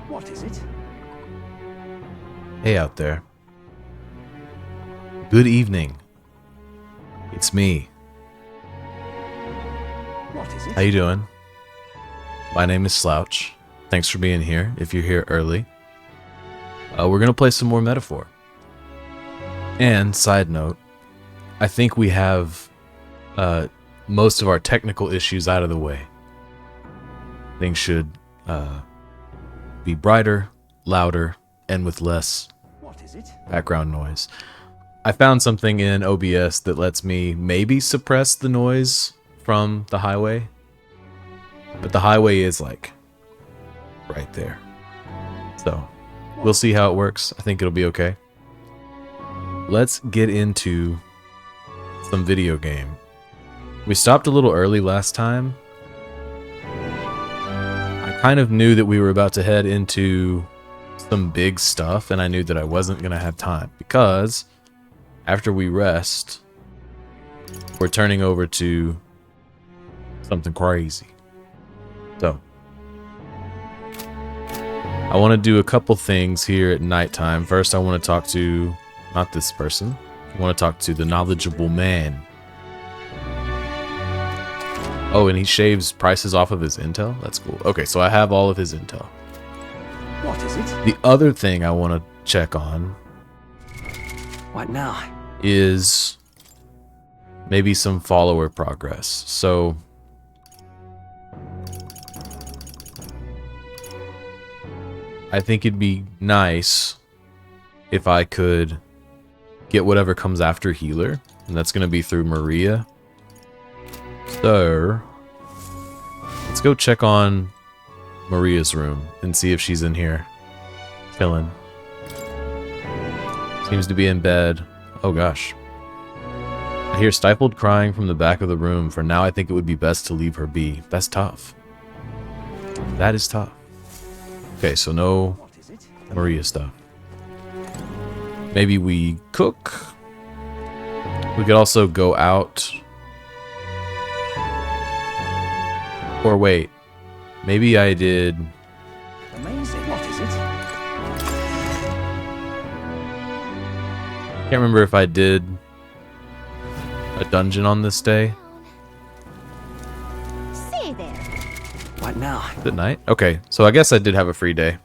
What is it? Hey out there. Good evening. It's me. What is it? How you doing? My name is Slouch. Thanks for being here, if you're here early. We're gonna play some more Metaphor. And, side note, I think we have most of our technical issues out of the way. Things should be brighter, louder, and with less background noise. I found something in OBS that lets me maybe suppress the noise from the highway, but the highway is like right there. So we'll see how it works. I think it'll be okay. Let's get into some video game. We stopped a little early last time. I kind of knew that we were about to head into some big stuff, and I knew that I wasn't going to have time because after we rest, we're turning over to something crazy. So, I want to do a couple things here at nighttime. First, I want to talk to, not this person, I want to talk to the knowledgeable man. Oh, and he shaves prices off of his intel? That's cool. Okay, so I have all of his intel. What is it? The other thing I want to check on What now? is maybe some follower progress. So I think it'd be nice if I could get whatever comes after healer, and that's going to be through Maria. So let's go check on Maria's room and see if she's in here chilling. Seems to be in bed. Oh gosh. I hear stifled crying from the back of the room. For now, I think it would be best to leave her be. That's tough. That is tough. Okay, so no Maria stuff. Maybe we cook. We could also go out. Or wait. Maybe I did. Amazing. What is it? Can't remember if I did a dungeon on this day. Say there. What now? Is it night? Okay, so I guess I did have a free day.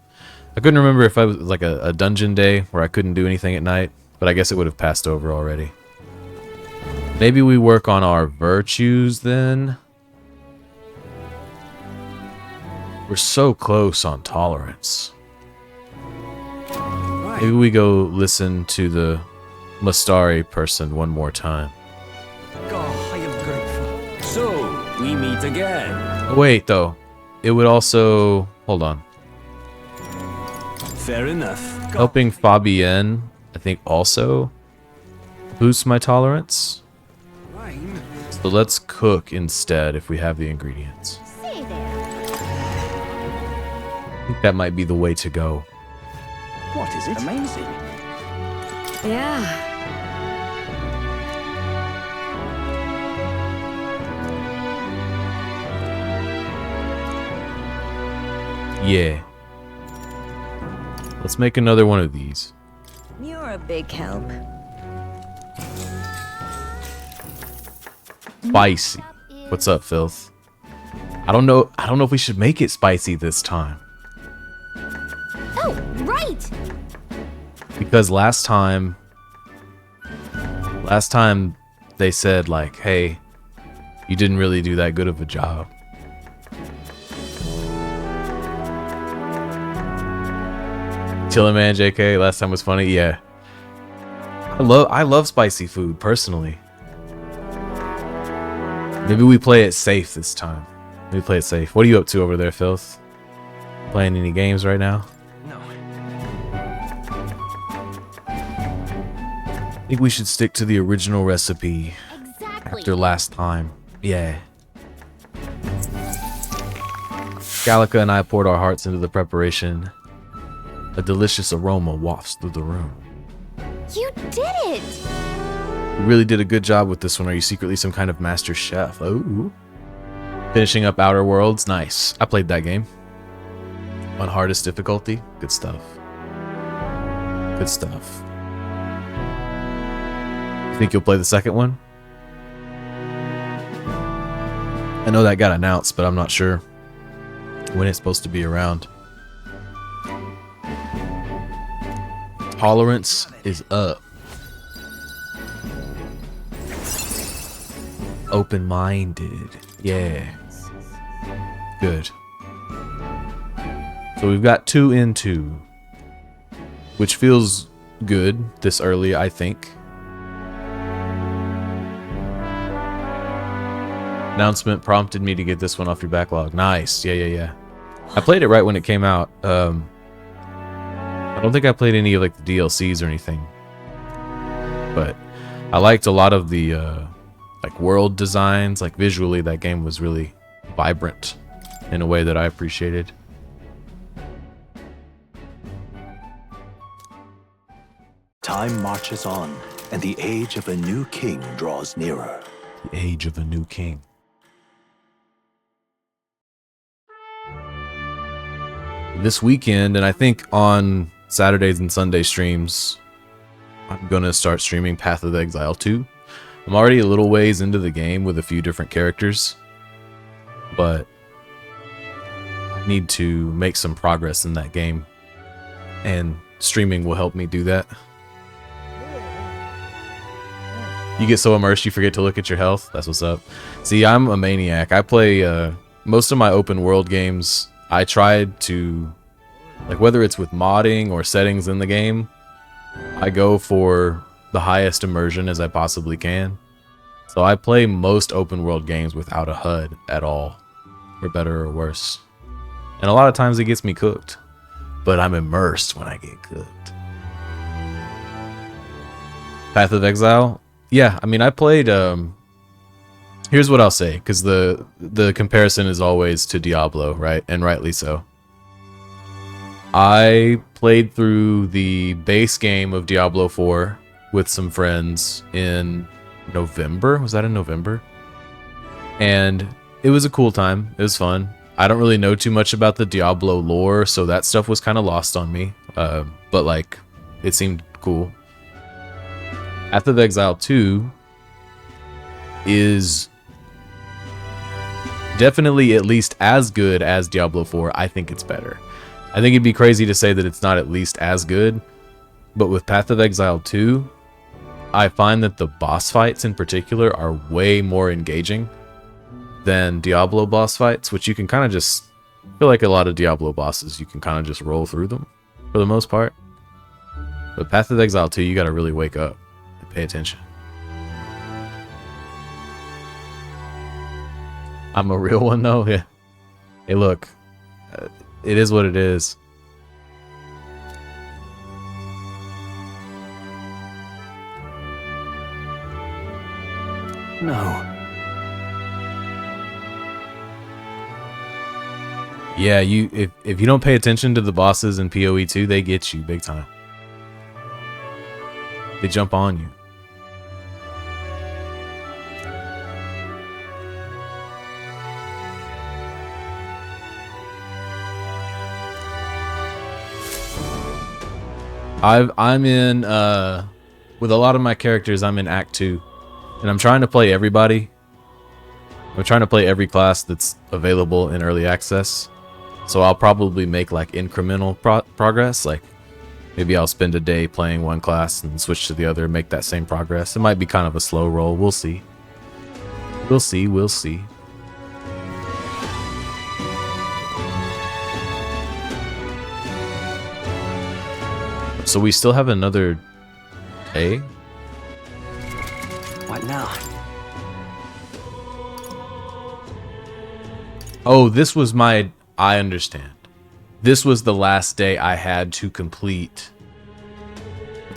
I couldn't remember if I was like a dungeon day where I couldn't do anything at night, but I guess it would have passed over already. Maybe we work on our virtues then. We're so close on tolerance. Right. Maybe we go listen to the Mustari person one more time. Oh, I am grateful. So, we meet again. Oh, wait, though. It would also... Hold on. Fair enough. Helping Fabienne, I think, also boosts my tolerance. Rhyme. So let's cook instead if we have the ingredients. Say there. I think that might be the way to go. What is it? Amazing. Yeah. Yeah. Let's make another one of these. You're a big help. Spicy. What's up, Filth? I don't know if we should make it spicy this time. Oh, right. Because last time they said like, hey, you didn't really do that good of a job. Chillin' man, JK, last time was funny. Yeah. I love spicy food personally. Maybe we play it safe this time. Maybe play it safe. What are you up to over there, Filth? Playing any games right now? No. I think we should stick to the original recipe Exactly. after last time. Yeah. Gallica and I poured our hearts into the preparation. A delicious aroma wafts through the room. You did it. You really did a good job with this one. Are you secretly some kind of master chef? Oh. Finishing up Outer Worlds. Nice. I played that game. On hardest difficulty? Good stuff. Good stuff. You think you'll play the second one? I know that got announced, but I'm not sure when it's supposed to be around. Tolerance is up. Open-minded. Yeah. Good. So we've got 2 in 2, which feels good this early, I think. Announcement prompted me to get this one off your backlog. Nice. Yeah. I played it right when it came out. I don't think I played any of like the DLCs or anything, but I liked a lot of the like world designs. Like visually, that game was really vibrant in a way that I appreciated. Time marches on, and the age of a new king draws nearer. The age of a new king. This weekend, and I think on Saturdays and Sunday streams, I'm gonna start streaming Path of Exile 2. I'm already a little ways into the game with a few different characters, but I need to make some progress in that game, and streaming will help me do that. You get so immersed you forget to look at your health. That's what's up. See, I'm a maniac. I play most of my open world games. I tried to, like, whether it's with modding or settings in the game, I go for the highest immersion as I possibly can. So I play most open world games without a HUD at all, for better or worse. And a lot of times it gets me cooked, but I'm immersed when I get cooked. Path of Exile? Yeah, I mean, I played, here's what I'll say, because the comparison is always to Diablo, right? And rightly so. I played through the base game of Diablo 4 with some friends in November. Was that in November? And it was a cool time. It was fun. I don't really know too much about the Diablo lore, so that stuff was kind of lost on me. But, like, it seemed cool. Path of Exile 2 is definitely at least as good as Diablo 4. I think it's better. I think it'd be crazy to say that it's not at least as good, but with Path of Exile 2, I find that the boss fights in particular are way more engaging than Diablo boss fights, which you can kind of just feel like a lot of Diablo bosses, you can kind of just roll through them for the most part. But Path of Exile 2, you got to really wake up. Pay attention. I'm a real one though. Yeah. Hey, look, it is what it is. No. Yeah, if you don't pay attention to the bosses in PoE 2, they get you big time. They jump on you. I'm in with a lot of my characters. I'm in Act 2, and I'm trying to play everybody. I'm trying to play every class that's available in early access. So I'll probably make like incremental progress. Like maybe I'll spend a day playing one class and switch to the other, make that same progress. It might be kind of a slow roll. We'll see. We'll see. We'll see. So we still have another day? What now? Oh, this was my... I understand. This was the last day I had to complete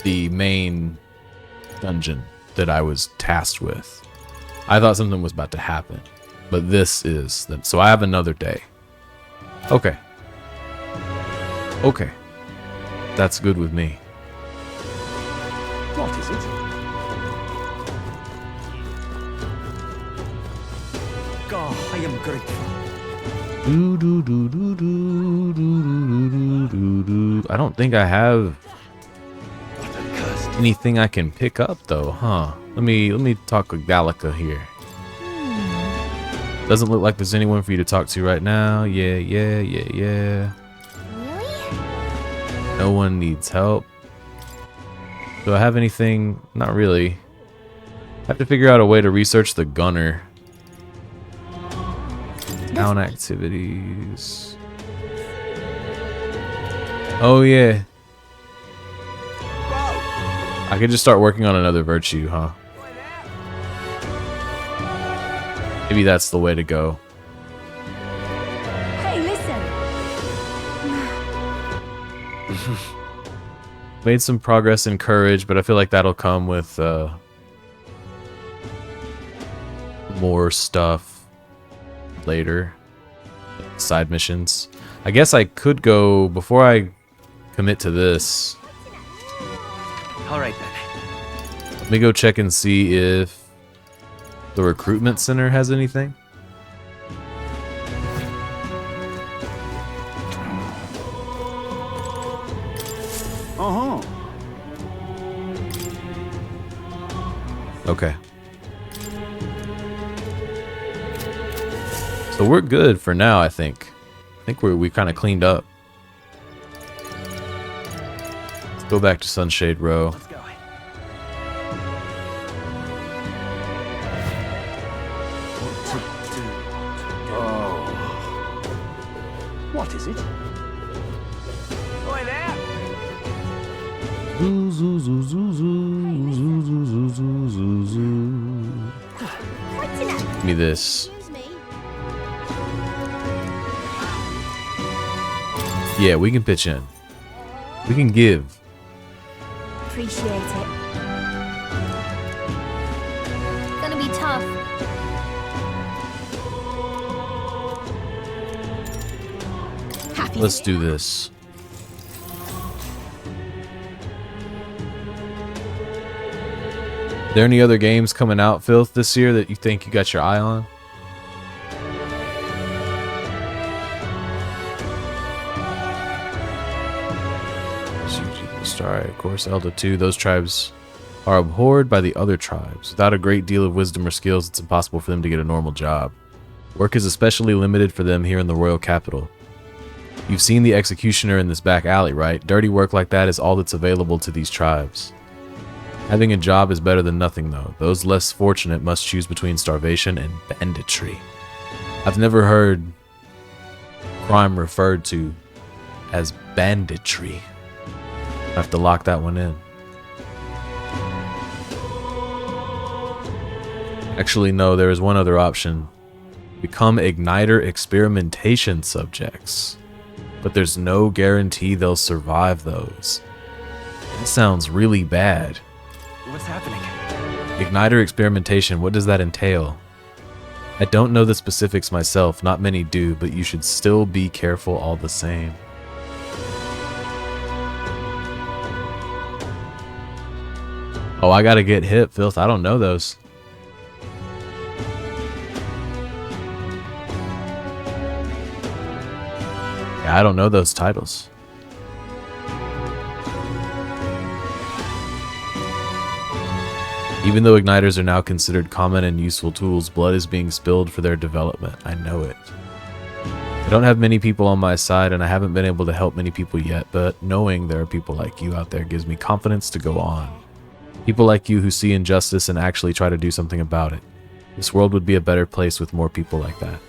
the main dungeon that I was tasked with. I thought something was about to happen, but this is... So I have another day. Okay. Okay. That's good with me. What is it? God, I am grateful. Do do do do do do do I don't think I have anything I can pick up though, huh? Let me talk with Gallica here. Doesn't look like there's anyone for you to talk to right now. Yeah. Really? No one needs help. Do I have anything? Not really. I have to figure out a way to research the gunner. Town activities. Oh yeah. I could just start working on another virtue, huh? Maybe that's the way to go. Hey, listen. Made some progress in courage, but I feel like that'll come with more stuff later. Side missions. I guess I could go before I commit to this. All right then. Let me go check and see if the recruitment center has anything. Okay. So we're good for now, I think. I think we kind of cleaned up. Let's go back to Sunshade Row. Let's go. What is it? Boy there. Zoo, zoo, zoo, zoo, zoo, zoo, zoo, zoo, zoo, zoo, zoo. Give me this. Excuse me. Yeah, we can pitch in. We can give. Appreciate it. Gonna be tough. Happy Let's to do this. There any other games coming out, Filth, this year that you think you got your eye on? Star, of course, Elder 2. Those tribes are abhorred by the other tribes. Without a great deal of wisdom or skills, it's impossible for them to get a normal job. Work is especially limited for them here in the royal capital. You've seen the executioner in this back alley, right? Dirty work like that is all that's available to these tribes. Having a job is better than nothing, though. Those less fortunate must choose between starvation and banditry. I've never heard crime referred to as banditry. I have to lock that one in. Actually, no, there is one other option. Become Igniter experimentation subjects. But there's no guarantee they'll survive those. That sounds really bad. What's happening? Igniter experimentation, what does that entail? I don't know the specifics myself, not many do, but you should still be careful all the same. Oh, I gotta get hip, Filth. I don't know those. Yeah, I don't know those titles. Even though igniters are now considered common and useful tools, blood is being spilled for their development. I know it. I don't have many people on my side, and I haven't been able to help many people yet, but knowing there are people like you out there gives me confidence to go on. People like you who see injustice and actually try to do something about it. This world would be a better place with more people like that.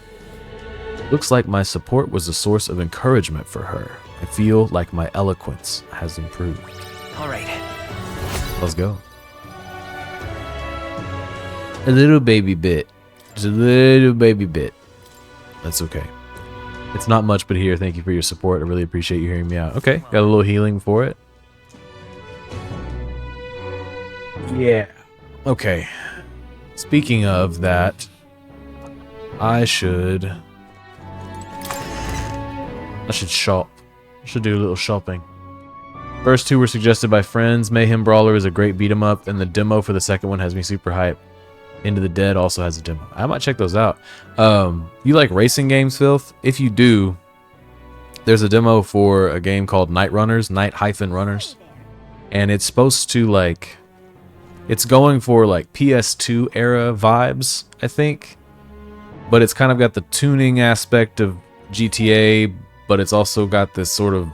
Looks like my support was a source of encouragement for her. I feel like my eloquence has improved. All right. Let's go. A little baby bit. Just a little baby bit. That's okay. It's not much, but here, thank you for your support. I really appreciate you hearing me out. Okay, got a little healing for it. Yeah. Okay. Speaking of that, I should shop. I should do a little shopping. First two were suggested by friends. Mayhem Brawler is a great beat 'em up, and the demo for the second one has me super hyped. Into the Dead also has a demo. I might check those out. You like racing games, Filth? If you do, there's a demo for a game called Night Runners, Night-Runners. And it's supposed to like, it's going for like PS2 era vibes, I think. But it's kind of got the tuning aspect of GTA, but it's also got this sort of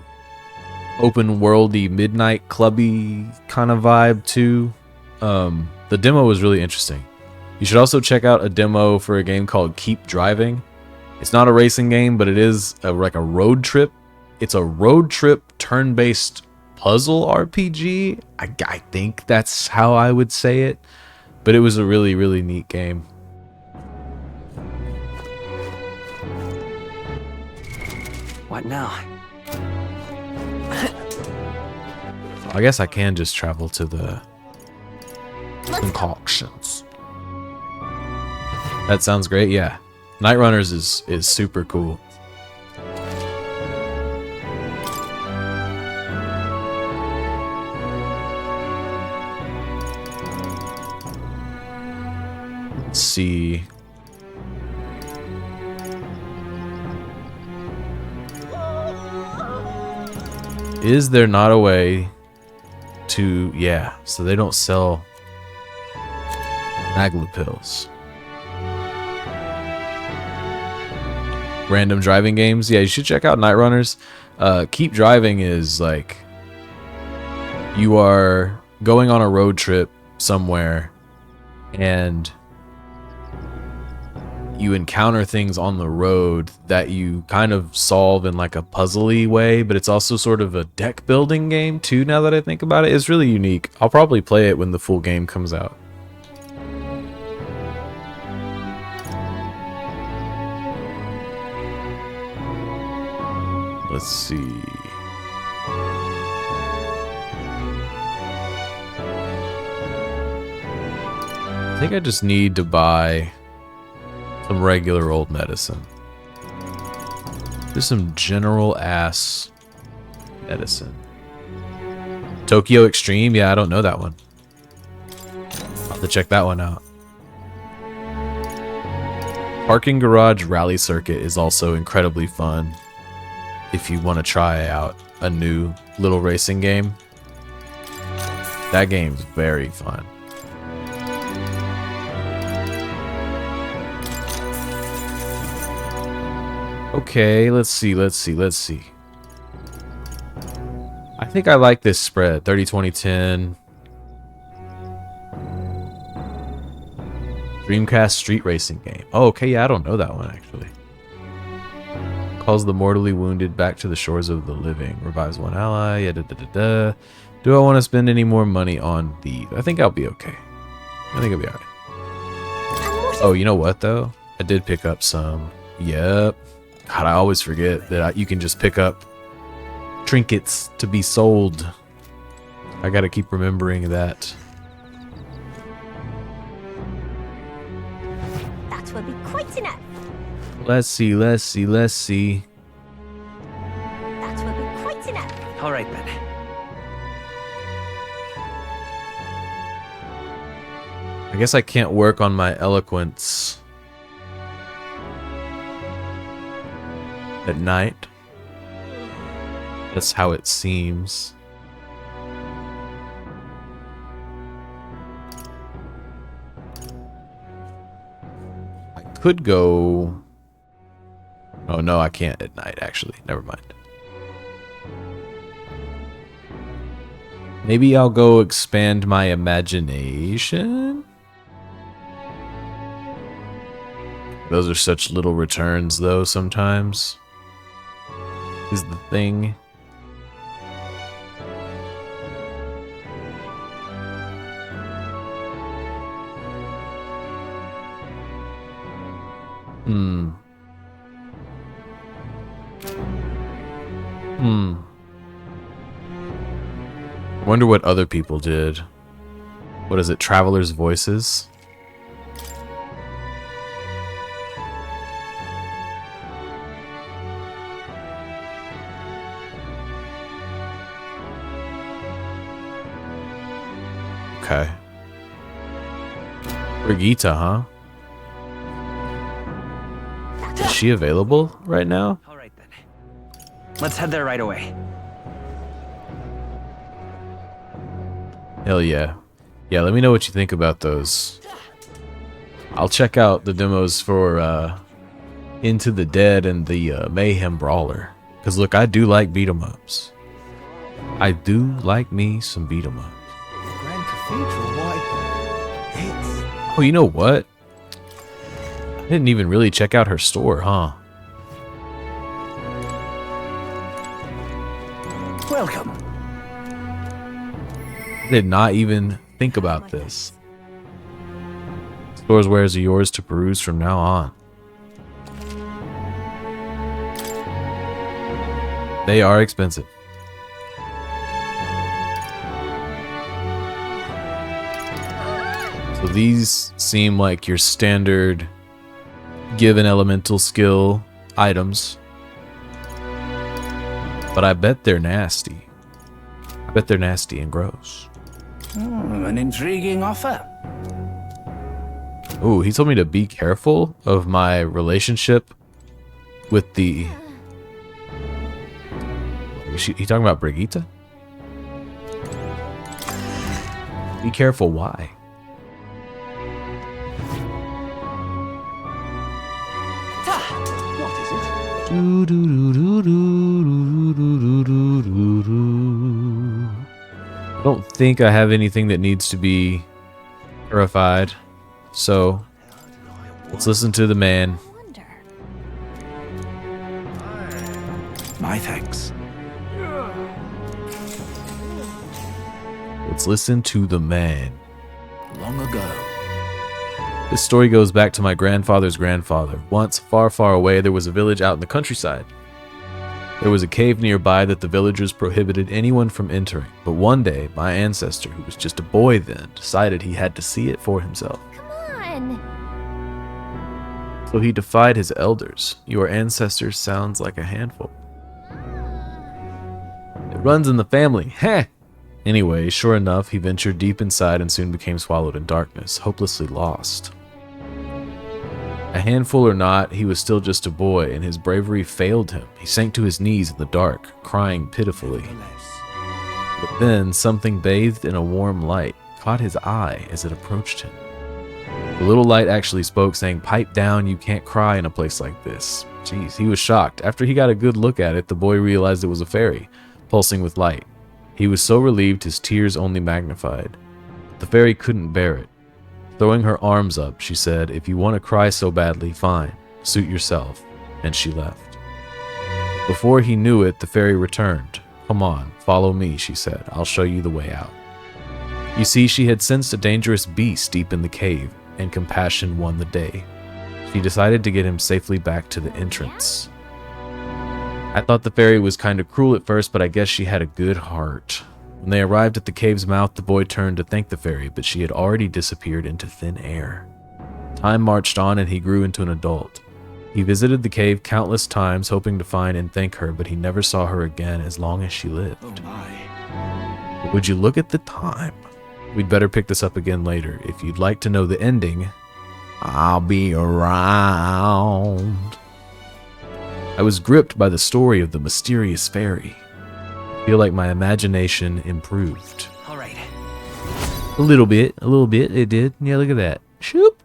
open worldy, midnight clubby kind of vibe too. The demo was really interesting. You should also check out a demo for a game called Keep Driving. It's not a racing game, but it is like a road trip. It's a road trip turn-based puzzle RPG. I think that's how I would say it. But it was a really, really neat game. What now? I guess I can just travel to the concoctions. That sounds great, yeah. Night Runners is super cool. Let's see. Is there not a way to, yeah, so they don't sell Magla pills. Random driving games. Yeah, you should check out Night Runners. Keep Driving is like you are going on a road trip somewhere and you encounter things on the road that you kind of solve in like a puzzly way, but it's also sort of a deck building game too, now that I think about it. It's really unique. I'll probably play it when the full game comes out. Let's see. I think I just need to buy some regular old medicine. Just some general ass medicine. Tokyo Extreme? Yeah, I don't know that one. I'll have to check that one out. Parking Garage Rally Circuit is also incredibly fun if you want to try out a new little racing game. That game's very fun. Okay, let's see. I think I like this spread. 30, 20, 10. Dreamcast Street Racing game. Oh, okay, yeah, I don't know that one, actually. Calls the mortally wounded back to the shores of the living. Revives one ally. Yeah, Do I want to spend any more money on these? I think I'll be okay. I think I'll be alright. Oh, you know what, though? I did pick up some. Yep. God, I always forget that you can just pick up trinkets to be sold. I gotta keep remembering that. That will be quite enough. Let's see. That will be quite enough. All right then. I guess I can't work on my eloquence at night. That's how it seems. I could go... Oh no, I can't at night, actually. Never mind. Maybe I'll go expand my imagination? Those are such little returns, though, sometimes. Is the thing. I wonder what other people did. What is it? Traveler's Voices? Okay. Brigitte, huh? Is she available right now? All right then. Let's head there right away. Hell yeah. Yeah, let me know what you think about those. I'll check out the demos for Into the Dead and the Mayhem Brawler. Because look, I do like beat 'em ups. I do like me some beat 'em ups. Grand Cathedral, why? It's... Oh, you know what? I didn't even really check out her store, huh? Welcome. I did not even think about this. Store's wares are yours to peruse from now on. They are expensive. So these seem like your standard give an elemental skill items. But I bet they're nasty. I bet they're nasty and gross. An intriguing offer. Ooh, he told me to be careful of my relationship with the... Is he talking about Brigitte? Be careful, why? What is it? I don't think I have anything that needs to be purified, so let's listen to the man. Wonder. My thanks. Let's listen to the man. Long ago, This story goes back to my grandfather's grandfather. Once, far, far away, there was a village out in the countryside. There was a cave nearby that the villagers prohibited anyone from entering. But one day, my ancestor, who was just a boy then, decided he had to see it for himself. Come on. So he defied his elders. Your ancestors sounds like a handful. It runs in the family. Heh! Anyway, sure enough, he ventured deep inside and soon became swallowed in darkness, hopelessly lost. A handful or not, he was still just a boy, and his bravery failed him. He sank to his knees in the dark, crying pitifully. But then, something bathed in a warm light caught his eye as it approached him. The little light actually spoke, saying, "Pipe down, you can't cry in a place like this." Jeez, he was shocked. After he got a good look at it, the boy realized it was a fairy, pulsing with light. He was so relieved his tears only magnified. The fairy couldn't bear it. Throwing her arms up, she said, "If you want to cry so badly, fine. Suit yourself." And she left. Before he knew it, the fairy returned. "Come on, follow me," she said. "I'll show you the way out." You see, she had sensed a dangerous beast deep in the cave, and compassion won the day. She decided to get him safely back to the entrance. I thought the fairy was kind of cruel at first, but I guess she had a good heart. When they arrived at the cave's mouth, the boy turned to thank the fairy, but she had already disappeared into thin air. Time marched on and he grew into an adult. He visited the cave countless times, hoping to find and thank her, but he never saw her again as long as she lived. oh my. But would you look at the time? We'd better pick this up again later. If you'd like to know the ending, I'll be around. I was gripped by the story of the mysterious fairy. I feel like my imagination improved. All right. A little bit, it did. Yeah, look at that. Shoop.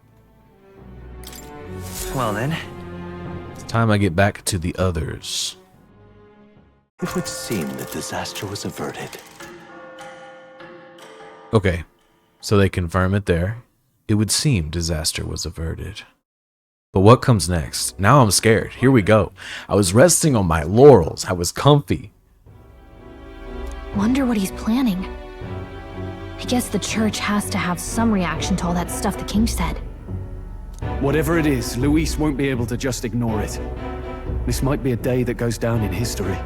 Well then, It's time I get back to the others. It would seem that disaster was averted. Okay, so they confirm it there. It would seem disaster was averted. But what comes next? Now I'm scared. Here we go. I was resting on my laurels. I was comfy. Wonder what he's planning. I guess the church has to have some reaction to all that stuff the king said. whatever it is, Luis won't be able to just ignore it. This might be a day that goes down in history.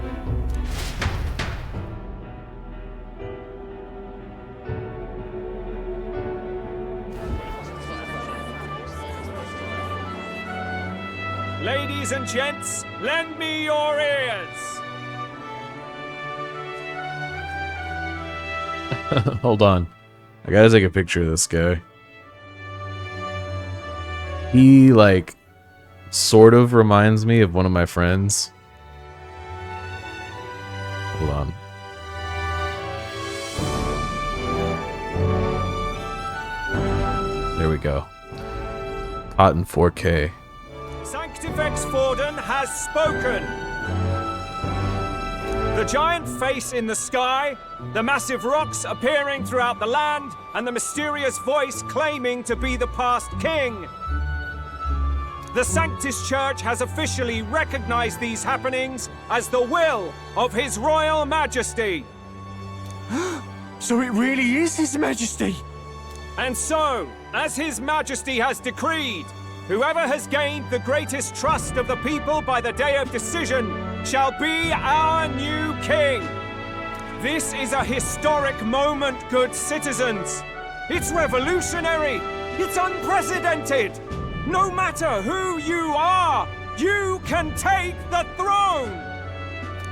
Ladies and gents, lend me your ears! Hold on. I gotta take a picture of this guy. He, like, sort of reminds me of one of my friends. Hold on. There we go. Hot in 4K. Sanctifex Forden has spoken. The giant face in the sky, the massive rocks appearing throughout the land, and the mysterious voice claiming to be the past king. The Sanctus Church has officially recognized these happenings as the will of His Royal Majesty. So it really is His Majesty? And so, as His Majesty has decreed, whoever has gained the greatest trust of the people by the day of decision shall be our new king. This is a historic moment, good citizens. It's revolutionary. It's unprecedented. No matter who you are, you can take the throne.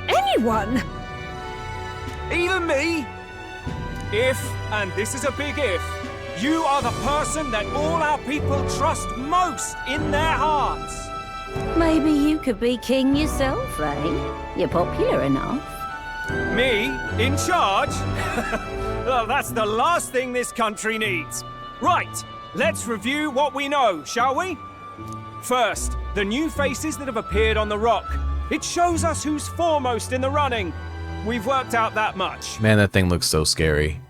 Anyone? Even me. If, and this is a big if, you are the person that all our people trust most in their hearts. Maybe you could be king yourself, eh? You're popular enough. Me? In charge? Well, that's the last thing this country needs. Right, let's review what we know, shall we? First, the new faces that have appeared on the rock. It shows us who's foremost in the running. We've worked out that much. Man, that thing looks so scary.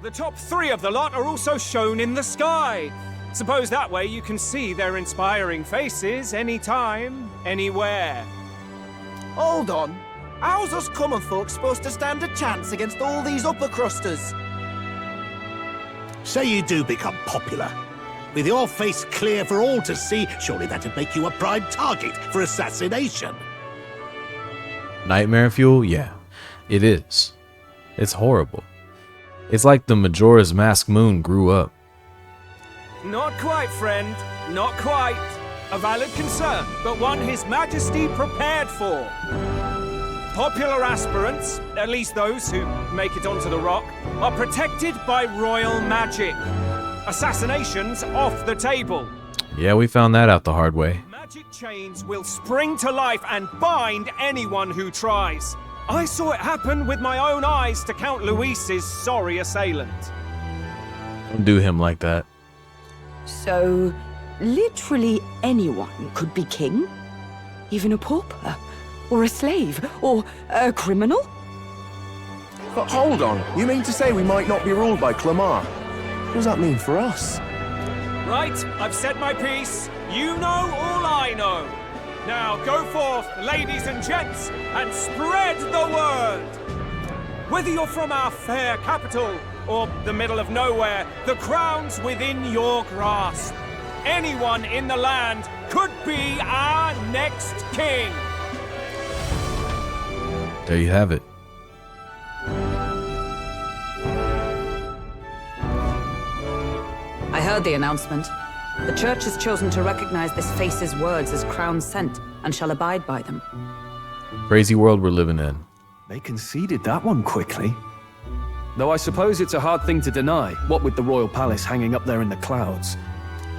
The top 3 of the lot are also shown in the sky. Suppose that way you can see their inspiring faces anytime, anywhere. Hold on. How's us common folk supposed to stand a chance against all these upper crusters? Say you do become popular. With your face clear for all to see, surely that'd make you a prime target for assassination. Nightmare fuel? Yeah, it is. It's horrible. It's like the Majora's Mask moon grew up. Not quite, friend. Not quite. A valid concern, but one His Majesty prepared for. Popular aspirants, at least those who make it onto the rock, are protected by royal magic. Assassinations off the table. Yeah, we found that out the hard way. Magic chains will spring to life and bind anyone who tries. I saw it happen with my own eyes to Count Luis's sorry assailant. Don't do him like that. So, literally anyone could be king? Even a pauper? Or a slave? Or a criminal? But hold on, you mean to say we might not be ruled by Clamar? What does that mean for us? Right, I've said my piece. You know all I know. Now go forth, ladies and gents, and spread the word. Whether you're from our fair capital or the middle of nowhere, the crown's within your grasp. Anyone in the land could be our next king. There you have it. I heard the announcement. The church has chosen to recognize this face's words as crown sent and shall abide by them. Crazy world we're living in. They conceded that one quickly. Though I suppose it's a hard thing to deny, what with the royal palace hanging up there in the clouds.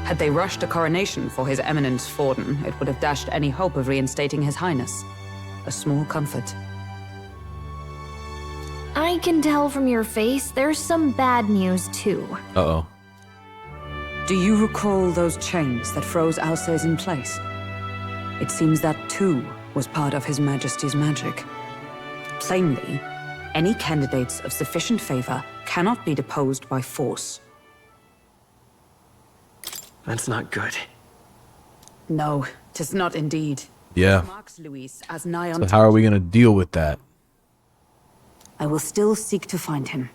Had they rushed a coronation for His Eminence Forden, it would have dashed any hope of reinstating His Highness. A small comfort. I can tell from your face there's some bad news too. Uh-oh. Do you recall those chains that froze Alsace in place? It seems that too was part of His Majesty's magic. Plainly, any candidates of sufficient favor cannot be deposed by force. That's not good. No, 'tis not indeed. Yeah. Marks Luis as nigh on. So how are we gonna deal with that? I will still seek to find him.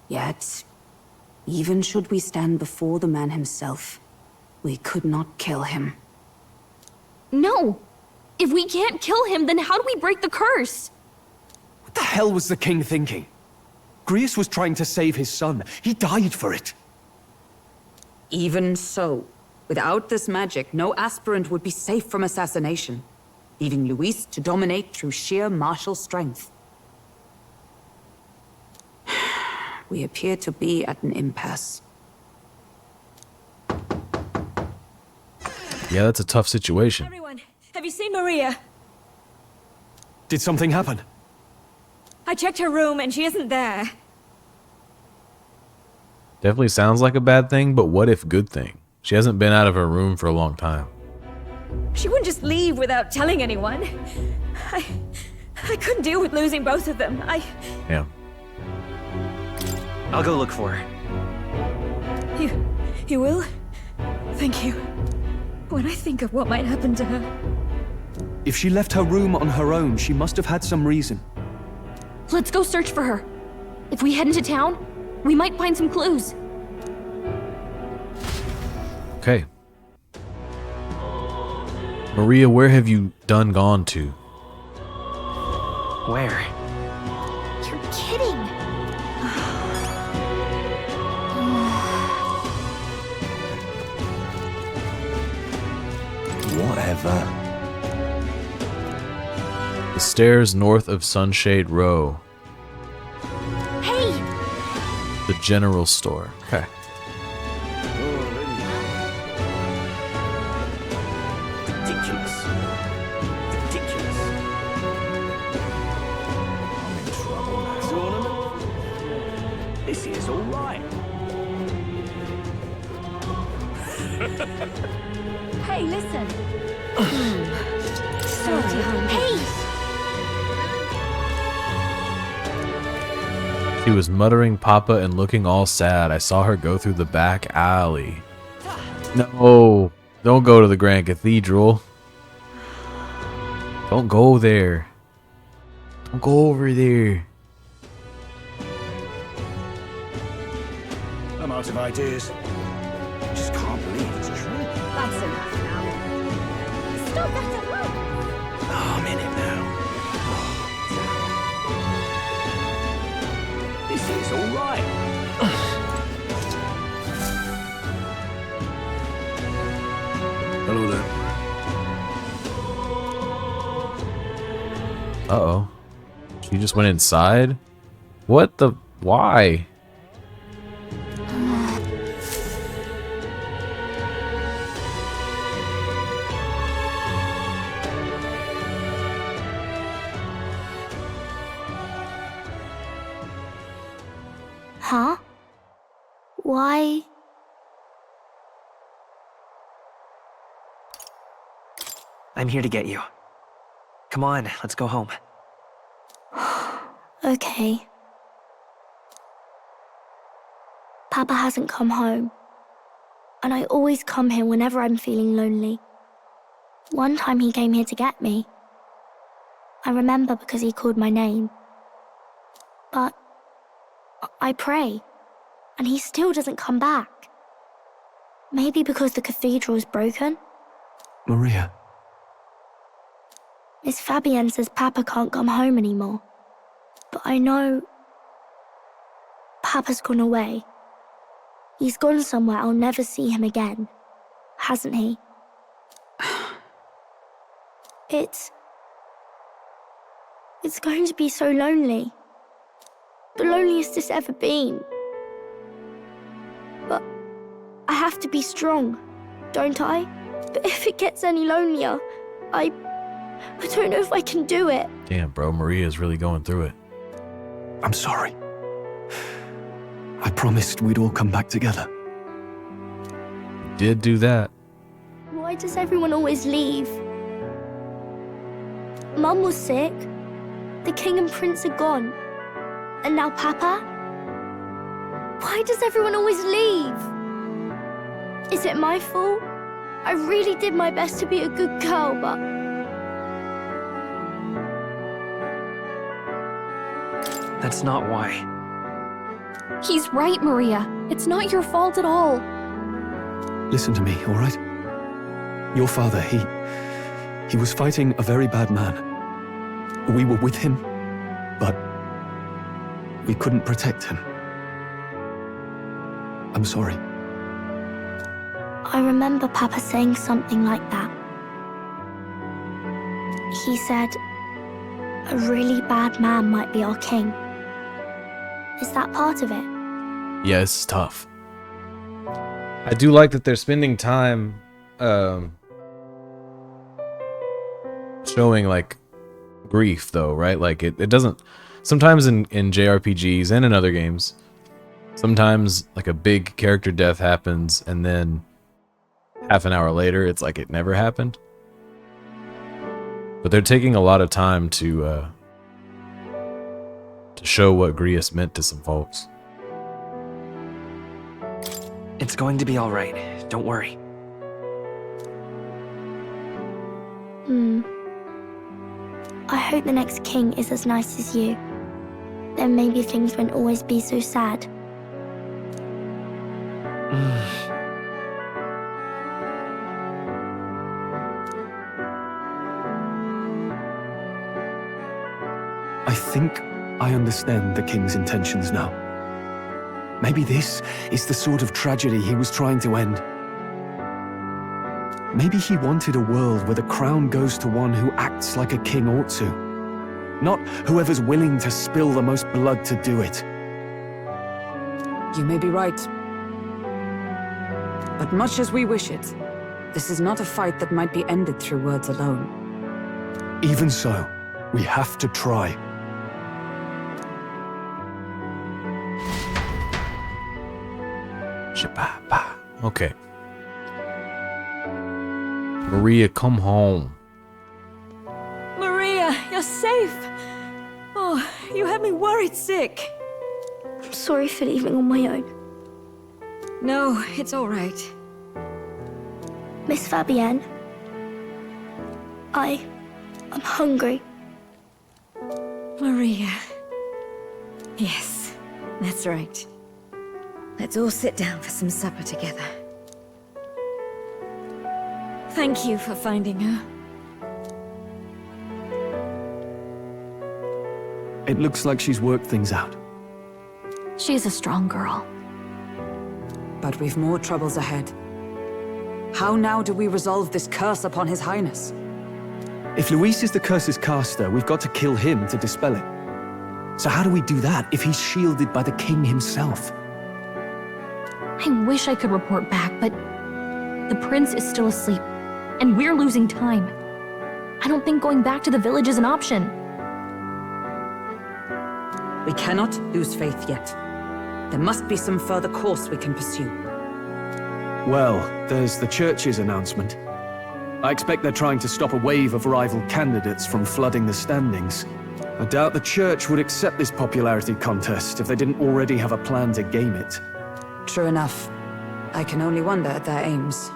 Yet, even should we stand before the man himself, we could not kill him. No! If we can't kill him, then how do we break the curse? What the hell was the king thinking? Grius was trying to save his son. He died for it. Even so, without this magic, no aspirant would be safe from assassination, leaving Luis to dominate through sheer martial strength. We appear to be at an impasse. Yeah, that's a tough situation. Everyone, have you seen Maria? Did something happen? I checked her room and she isn't there. Definitely sounds like a bad thing, but what if good thing? She hasn't been out of her room for a long time. She wouldn't just leave without telling anyone. I couldn't deal with losing both of them. Yeah. I'll go look for her. You will? Thank you. When I think of what might happen to her. If she left her room on her own, she must have had some reason. Let's go search for her. If we head into town, we might find some clues. Okay. Maria, where have you gone to? Where? You're kidding. Whatever. The stairs north of Sunshade Row. Hey! The general store. Okay. Ridiculous. Ridiculous. I'm in trouble now. Tournament? This is all right. Hey, listen. Sorry. Hey! She was muttering Papa and looking all sad. I saw her go through the back alley. No, don't go to the Grand Cathedral. Don't go there. Don't go over there. I'm out of ideas. I just can't believe it's true. That's enough now. Stop that at once! Oh, I'm in it now. This is all right. Hello there. Uh-oh. She just went inside? What the... Why? Huh? Why? I'm here to get you. Come on, let's go home. Okay. Papa hasn't come home. And I always come here whenever I'm feeling lonely. One time he came here to get me. I remember because he called my name. But I pray, and he still doesn't come back. Maybe because the cathedral is broken? Maria, Miss Fabienne says Papa can't come home anymore. But I know Papa's gone away. He's gone somewhere I'll never see him again, hasn't he? It's going to be so lonely. The loneliest it's ever been. But I have to be strong, don't I? But if it gets any lonelier, I don't know if I can do it. Damn, bro. Maria's really going through it. I'm sorry. I promised we'd all come back together. Did do that. Why does everyone always leave? Mum was sick. The king and prince are gone. And now Papa? Why does everyone always leave? Is it my fault? I really did my best to be a good girl, but... That's not why. He's right, Maria. It's not your fault at all. Listen to me, all right? Your father, he was fighting a very bad man. We were with him, but we couldn't protect him. I'm sorry. I remember Papa saying something like that. He said, a really bad man might be our king. Is that part of it? Yeah, it's tough. I do like that they're spending time showing like grief though, right? Like it doesn't sometimes in JRPGs and in other games, sometimes like a big character death happens and then half an hour later it's like it never happened. But they're taking a lot of time to show what Grius meant to some folks. It's going to be all right. Don't worry. I hope the next king is as nice as you. Then maybe things won't always be so sad. I think I understand the king's intentions now. Maybe this is the sort of tragedy he was trying to end. Maybe he wanted a world where the crown goes to one who acts like a king ought to, not whoever's willing to spill the most blood to do it. You may be right. But much as we wish it, this is not a fight that might be ended through words alone. Even so, we have to try. Okay. Maria, come home. Maria, you're safe. Oh, you had me worried sick. I'm sorry for leaving on my own. No, it's all right. Miss Fabienne, I'm hungry. Maria. Yes, that's right. Let's all sit down for some supper together. Thank you for finding her. It looks like she's worked things out. She's a strong girl. But we've more troubles ahead. How now do we resolve this curse upon His Highness? If Luis is the curse's caster, we've got to kill him to dispel it. So how do we do that if he's shielded by the king himself? I wish I could report back, but the prince is still asleep, and we're losing time. I don't think going back to the village is an option. We cannot lose faith yet. There must be some further course we can pursue. Well, there's the church's announcement. I expect they're trying to stop a wave of rival candidates from flooding the standings. I doubt the church would accept this popularity contest if they didn't already have a plan to game it. True enough. I can only wonder at their aims.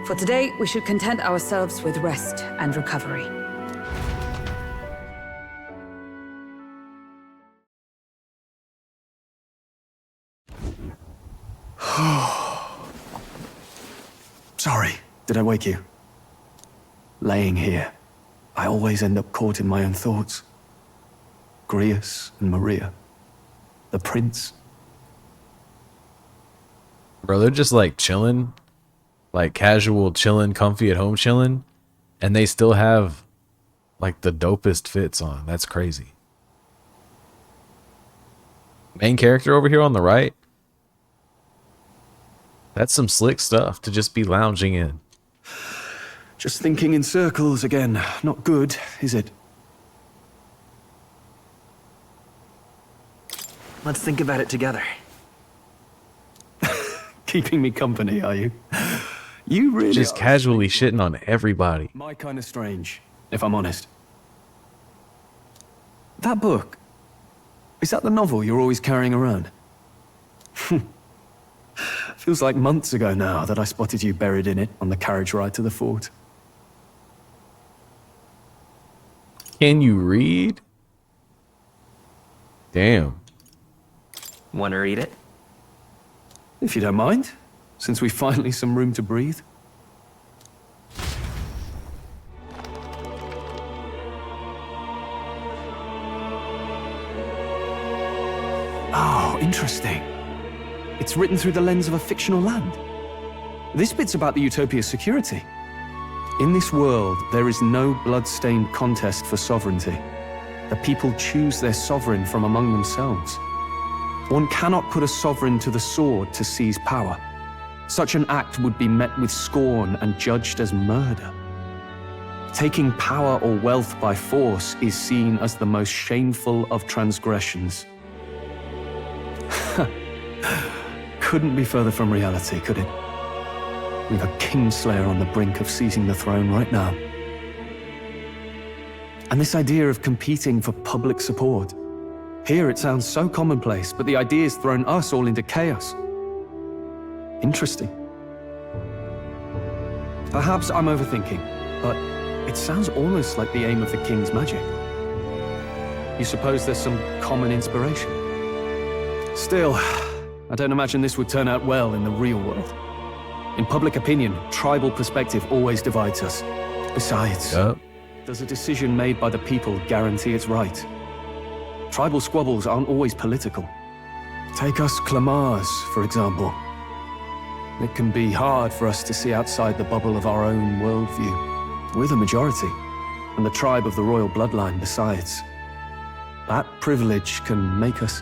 For today, we should content ourselves with rest and recovery. Sorry, did I wake you? Laying here, I always end up caught in my own thoughts. Grius and Maria. The prince. Bro, they're just like chilling, like casual chilling, comfy at home chilling, and they still have like the dopest fits on. That's crazy. Main character over here on the right. That's some slick stuff to just be lounging in. Just thinking in circles again. Not good, is it? Let's think about it together. Keeping me company, are you? You really just casually shitting on everybody. My kind of strange, if I'm honest. That book, is that the novel you're always carrying around? Feels like months ago now that I spotted you buried in it on the carriage ride to the fort. Can you read? Damn. Want to read it? If you don't mind, since we've finally some room to breathe. Oh, interesting. It's written through the lens of a fictional land. This bit's about the Utopia's security. In this world, there is no blood-stained contest for sovereignty. The people choose their sovereign from among themselves. One cannot put a sovereign to the sword to seize power. Such an act would be met with scorn and judged as murder. Taking power or wealth by force is seen as the most shameful of transgressions. Couldn't be further from reality, could it? We've a Kingslayer on the brink of seizing the throne right now. And this idea of competing for public support. Here it sounds so commonplace, but the idea's thrown us all into chaos. Interesting. Perhaps I'm overthinking, but it sounds almost like the aim of the king's magic. You suppose there's some common inspiration? Still, I don't imagine this would turn out well in the real world. In public opinion, tribal perspective always divides us. Besides, does a decision made by the people guarantee it's right? Tribal squabbles aren't always political. Take us Clamars, for example. It can be hard for us to see outside the bubble of our own worldview. We're the majority, and the tribe of the royal bloodline besides. That privilege can make us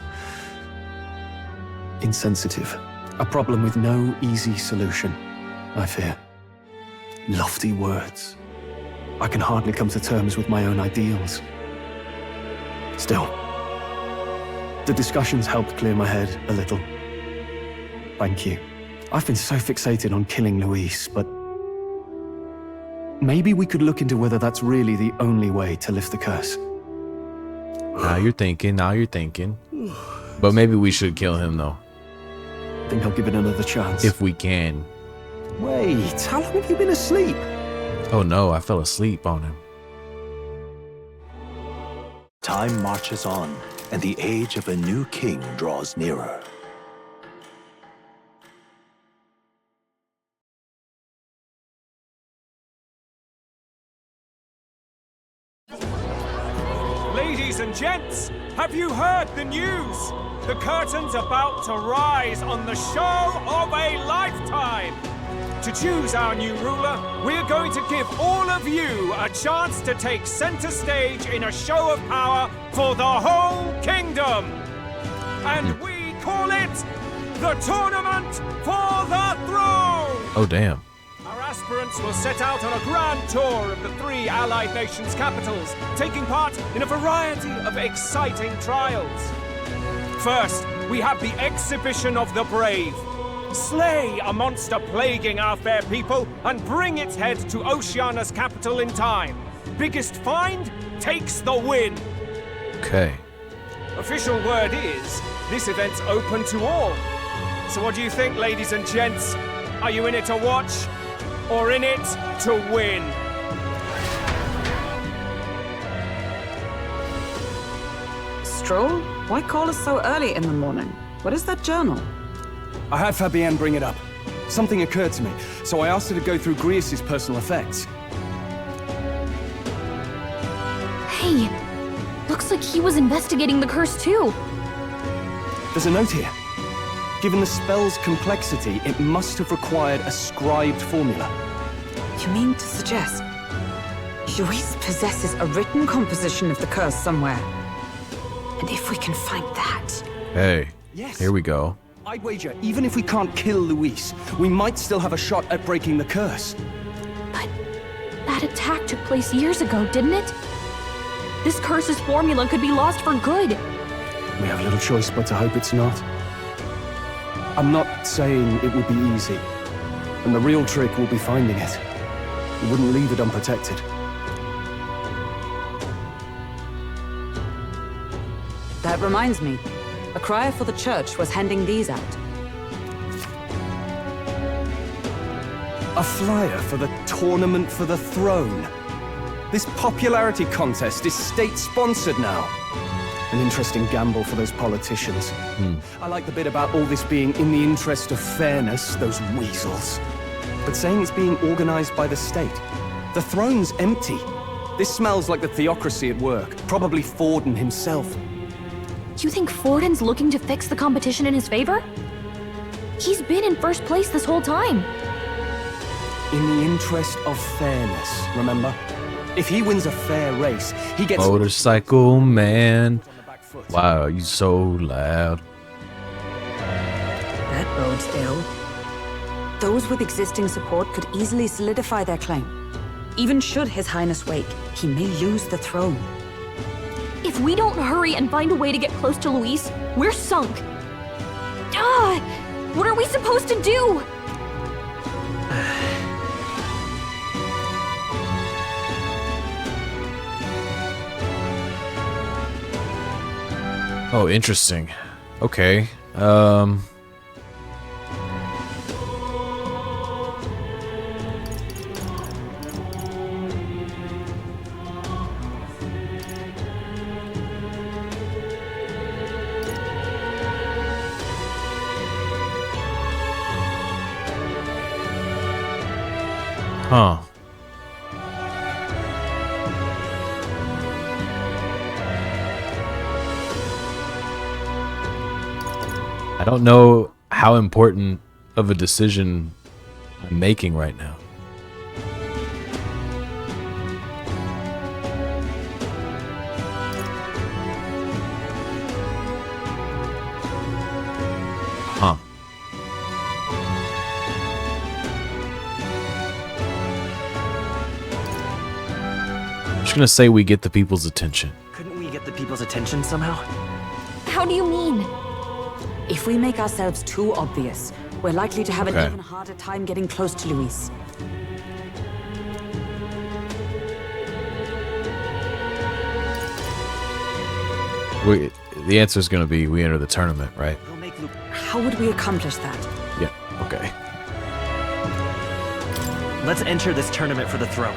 insensitive. A problem with no easy solution, I fear. Lofty words. I can hardly come to terms with my own ideals. Still, the discussions helped clear my head a little. Thank you. I've been so fixated on killing Luis, but maybe we could look into whether that's really the only way to lift the curse. Now you're thinking, But maybe we should kill him, though. I think I'll give it another chance. If we can. Wait, how long have you been asleep? Oh no, I fell asleep on him. Time marches on, and the age of a new king draws nearer. Ladies and gents, have you heard the news? The curtain's about to rise on the show of a lifetime. To choose our new ruler, we're going to give all of you a chance to take center stage in a show of power for the whole kingdom. And we call it the Tournament for the Throne! Oh, damn. Our aspirants will set out on a grand tour of the 3 allied nations' capitals, taking part in a variety of exciting trials. First, we have the Exhibition of the Brave. Slay a monster plaguing our fair people and bring its head to Oceania's capital in time. Biggest find takes the win. Okay. Official word is, this event's open to all. So what do you think, ladies and gents? Are you in it to watch, or in it to win? Stroll? Why call us so early in the morning? What is that journal? I had Fabienne bring it up. Something occurred to me, so I asked her to go through Grius' personal effects. Hey, looks like he was investigating the curse too. There's a note here. Given the spell's complexity, it must have required a scribed formula. You mean to suggest Luis possesses a written composition of the curse somewhere? And if we can find that... Hey, yes. Here we go. I'd wager, even if we can't kill Luis, we might still have a shot at breaking the curse. But that attack took place years ago, didn't it? This curse's formula could be lost for good. We have little choice but to hope it's not. I'm not saying it will be easy, and the real trick will be finding it. We wouldn't leave it unprotected. That reminds me. A crier for the church was handing these out. A flyer for the Tournament for the Throne. This popularity contest is state-sponsored now. An interesting gamble for those politicians. I like the bit about all this being in the interest of fairness, those weasels. But saying it's being organized by the state. The throne's empty. This smells like the theocracy at work, probably Forden himself. You think Forden's looking to fix the competition in his favor? He's been in first place this whole time. In the interest of fairness, remember? If he wins a fair race, he gets... Motorcycle man. Wow, you so loud. That bodes ill. Those with existing support could easily solidify their claim. Even should His Highness wake, he may lose the throne. If we don't hurry and find a way to get close to Luis, we're sunk. What are we supposed to do? Oh, interesting. Okay. Huh. I don't know how important of a decision I'm making right now. Huh. I'm just gonna say we get the people's attention. Couldn't we get the people's attention somehow? How do you mean? If we make ourselves too obvious, we're likely to have Okay. an even harder time getting close to Luis. The answer is gonna be we enter the tournament, right? We'll make Lu- How would we accomplish that? Yeah. Okay. Let's enter this tournament for the throne.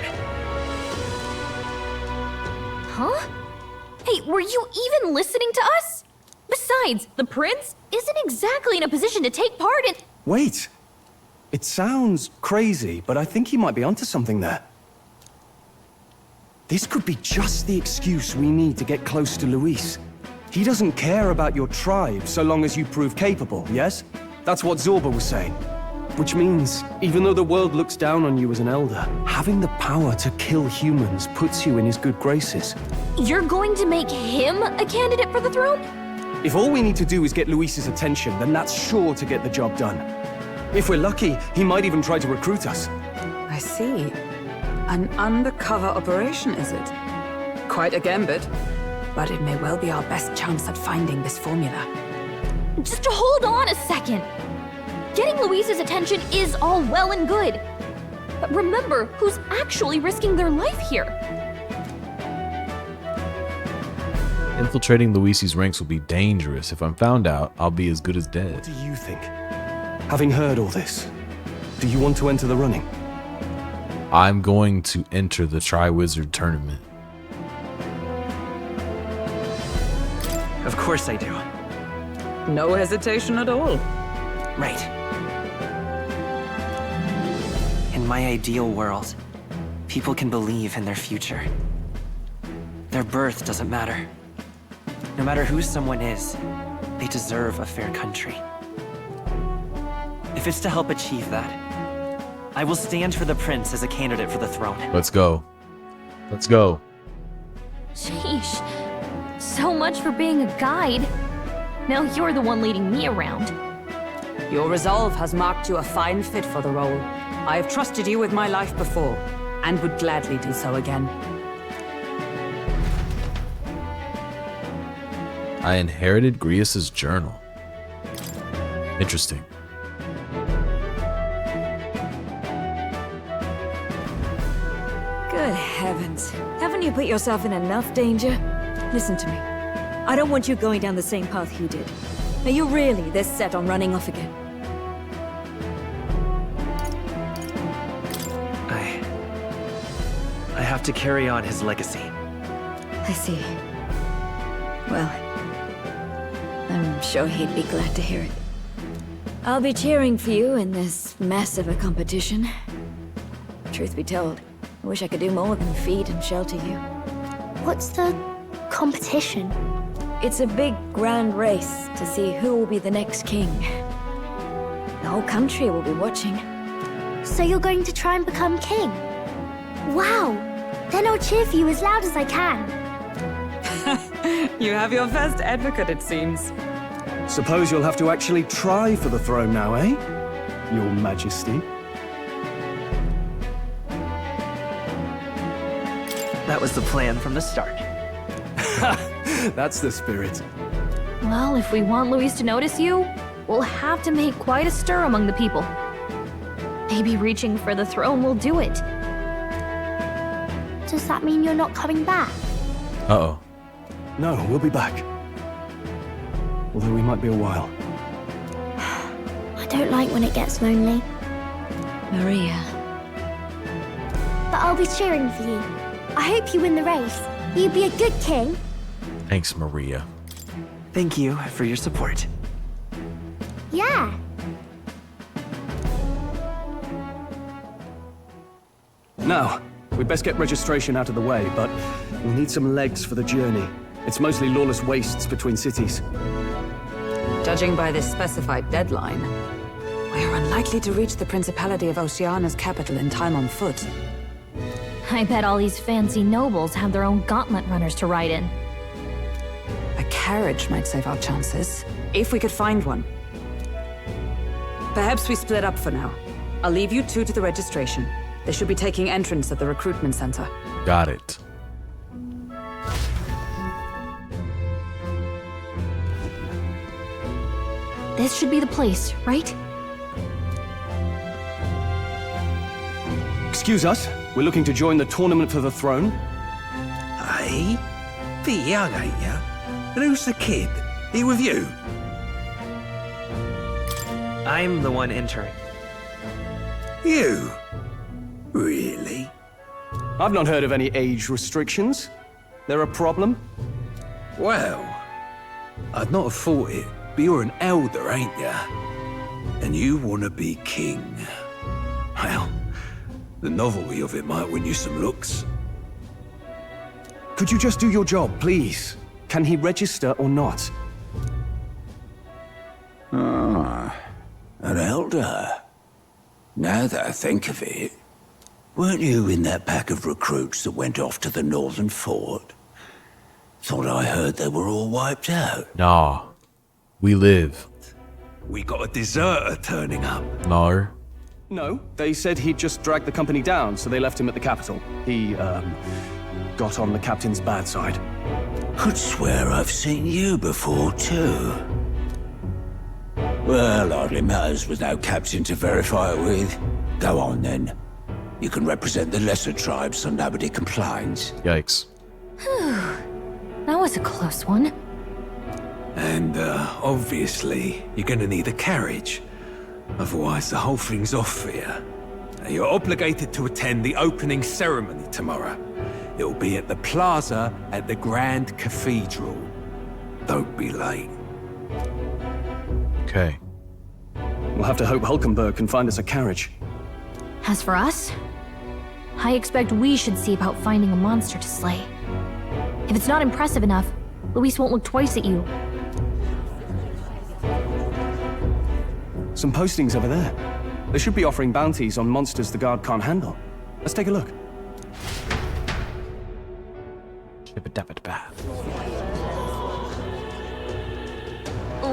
Huh? Hey, were you even listening to us? Besides, the prince isn't exactly in a position to take part in... Wait. It sounds crazy, but I think he might be onto something there. This could be just the excuse we need to get close to Luis. He doesn't care about your tribe so long as you prove capable, yes? That's what Zorba was saying. Which means, even though the world looks down on you as an elder, having the power to kill humans puts you in his good graces. You're going to make him a candidate for the throne? If all we need to do is get Luis's attention, then that's sure to get the job done. If we're lucky, he might even try to recruit us. I see. An undercover operation, is it? Quite a gambit. But it may well be our best chance at finding this formula. Just hold on a second. Getting Luis's attention is all well and good. But remember who's actually risking their life here. Infiltrating Luisi's ranks will be dangerous. If I'm found out, I'll be as good as dead. What do you think? Having heard all this, do you want to enter the running? I'm going to enter the Tri-Wizard tournament. Of course I do. No hesitation at all. Right. In my ideal world, people can believe in their future. Their birth doesn't matter. No matter who someone is, they deserve a fair country. If it's to help achieve that, I will stand for the prince as a candidate for the throne. Let's go. Let's go. Sheesh. So much for being a guide. Now you're the one leading me around. Your resolve has marked you a fine fit for the role. I have trusted you with my life before, and would gladly do so again. I inherited Grius's journal. Interesting. Good heavens. Haven't you put yourself in enough danger? Listen to me. I don't want you going down the same path he did. Are you really this set on running off again? I have to carry on his legacy. I see. Well, I'm sure he'd be glad to hear it. I'll be cheering for you in this mess of a competition. Truth be told, I wish I could do more than feed and shelter you. What's the competition? It's a big, grand race to see who will be the next king. The whole country will be watching. So you're going to try and become king? Wow! Then I'll cheer for you as loud as I can. You have your first advocate, it seems. Suppose you'll have to actually try for the throne now, eh? Your Majesty. That was the plan from the start. That's the spirit. Well, if we want Luis to notice you, we'll have to make quite a stir among the people. Maybe reaching for the throne will do it. Does that mean you're not coming back? Uh-oh. No, we'll be back. Although we might be a while. I don't like when it gets lonely. Maria. But I'll be cheering for you. I hope you win the race. You'd be a good king. Thanks, Maria. Thank you for your support. Yeah. Now, we'd best get registration out of the way, but we'll need some legs for the journey. It's mostly lawless wastes between cities. Judging by this specified deadline, we are unlikely to reach the Principality of Oceana's capital in time on foot. I bet all these fancy nobles have their own gauntlet runners to ride in. A carriage might save our chances, if we could find one. Perhaps we split up for now. I'll leave you two to the registration. They should be taking entrance at the recruitment center. Got it. This should be the place, right? Excuse us, we're looking to join the tournament for the throne. Hey? Bit young, ain't ya? And who's the kid? He with you? I'm the one entering. You? Really? I've not heard of any age restrictions. They're a problem? Well, I'd not have thought it, but you're an elder, ain't ya? And you want to be king. Well, the novelty of it might win you some looks. Could you just do your job, please? Can he register or not? Ah, an elder. Now that I think of it, weren't you in that pack of recruits that went off to the northern fort? Thought I heard they were all wiped out. Nah. We live. We got a deserter turning up. No. No, they said he'd just dragged the company down, so they left him at the capital. He, got on the captain's bad side. Could swear I've seen you before, too. Well, hardly matters with no captain to verify it with. Go on, then. You can represent the lesser tribes so nobody complains. Yikes. That was a close one. And, obviously, you're gonna need a carriage. Otherwise, the whole thing's off for you. Now, you're obligated to attend the opening ceremony tomorrow. It'll be at the plaza at the Grand Cathedral. Don't be late. Okay. We'll have to hope Hulkenberg can find us a carriage. As for us, I expect we should see about finding a monster to slay. If it's not impressive enough, Luis won't look twice at you. Some postings over there. They should be offering bounties on monsters the guard can't handle. Let's take a look.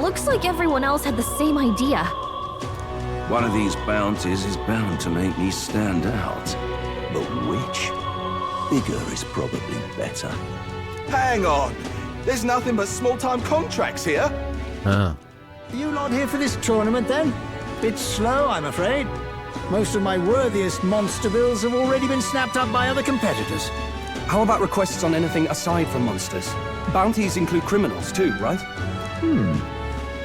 Looks like everyone else had the same idea. One of these bounties is bound to make me stand out. But which? Bigger is probably better. Hang on! There's nothing but small-time contracts here. Huh. Are you lot here for this tournament, then? Bit slow, I'm afraid. Most of my worthiest monster bills have already been snapped up by other competitors. How about requests on anything aside from monsters? Bounties include criminals too, right?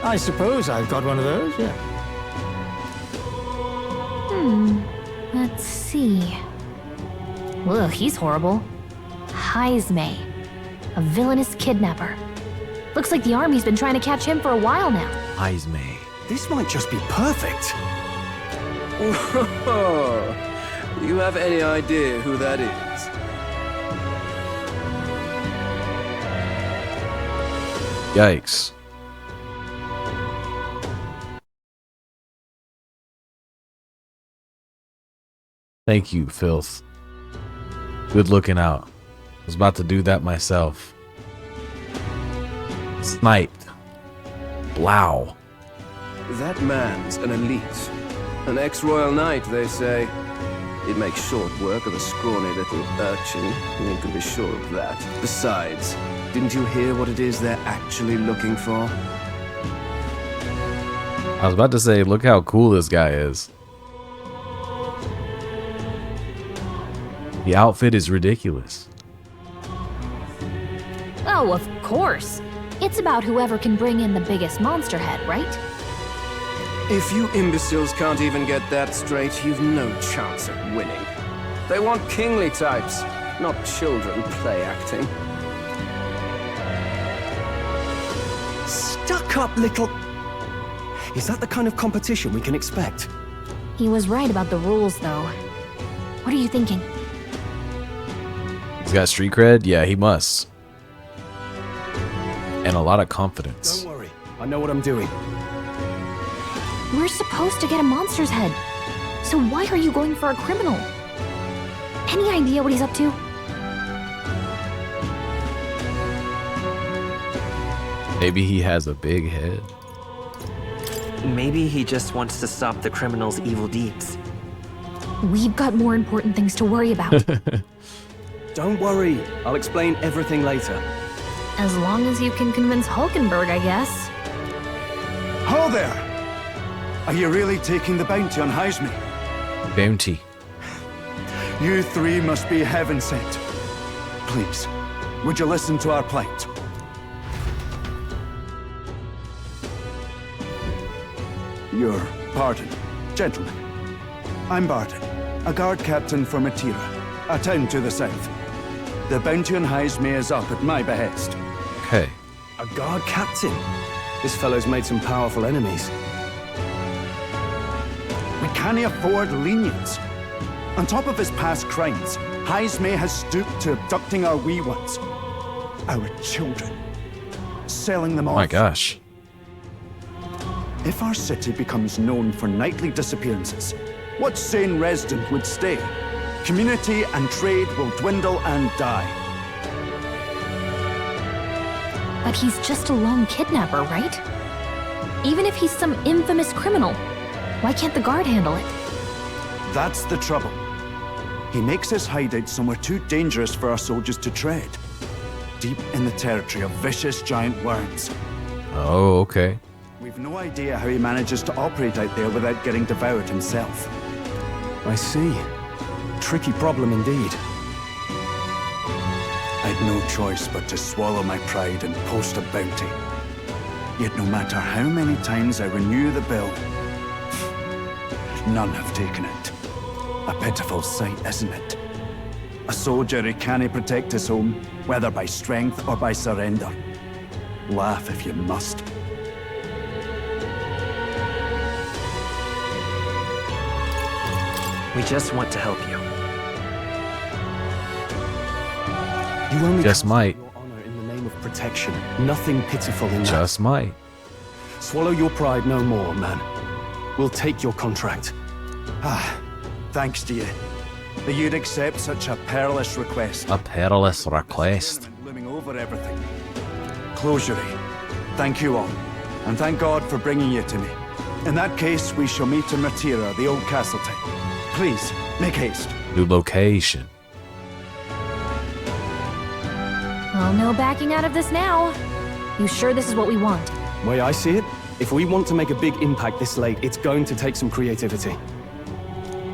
I suppose I've got one of those, yeah. Let's see. Ugh, he's horrible. Heisme, a villainous kidnapper. Looks like the army's been trying to catch him for a while now. Heisme. This might just be perfect. Whoa. Do you have any idea who that is? Yikes. Thank you, Filth. Good looking out. I was about to do that myself. Sniped. Blow. That man's an elite. An ex-royal knight, they say. It makes short work of a scrawny little urchin, you can be sure of that. Besides, didn't you hear what it is they're actually looking for? I was about to say, look how cool this guy is. The outfit is ridiculous. Oh, of course. It's about whoever can bring in the biggest monster head, right? If you imbeciles can't even get that straight, you've no chance at winning. They want kingly types, not children play acting. Stuck-up little... Is that the kind of competition we can expect? He was right about the rules, though. What are you thinking? He's got street cred? Yeah, he must. And a lot of confidence. Don't worry, I know what I'm doing. We're supposed to get a monster's head. So why are you going for a criminal? Any idea what he's up to? Maybe he has a big head. Maybe he just wants to stop the criminal's evil deeds. We've got more important things to worry about. Don't worry, I'll explain everything later. As long as you can convince Hulkenberg, I guess. Ho there! Are you really taking the bounty on Heisme? Bounty. You three must be heaven sent. Please, would you listen to our plight? Your pardon, gentlemen. I'm Barton, a guard captain for Matira, a town to the south. The bounty on Heisme is up at my behest. Okay. A guard captain? This fellow's made some powerful enemies. We can't afford lenience. On top of his past crimes, Heisme has stooped to abducting our wee ones. Our children. Selling them off. Oh my gosh. If our city becomes known for nightly disappearances, what sane resident would stay? Community and trade will dwindle and die. But he's just a lone kidnapper, right? Even if he's some infamous criminal, why can't the guard handle it? That's the trouble. He makes his hideout somewhere too dangerous for our soldiers to tread. Deep in the territory of vicious giant worms. Oh, okay. We've no idea how he manages to operate out there without getting devoured himself. I see. Tricky problem indeed. I'd no choice but to swallow my pride and post a bounty. Yet no matter how many times I renew the bill, none have taken it. A pitiful sight, isn't it? A soldier who can't protect his home, whether by strength or by surrender. Laugh if you must. We just want to help you. You only just might. Your honor in the name of protection. Nothing pitiful in that. Just might. Swallow your pride no more, man. We'll take your contract. Ah, thanks to you. That you'd accept such a perilous request. A perilous request. Looming over everything. Closure. Thank you all, and thank God for bringing you to me. In that case, we shall meet in Matira, the old castle town. Please, make haste. New location. Well, no backing out of this now. You sure this is what we want? Way I see it, if we want to make a big impact this late, it's going to take some creativity.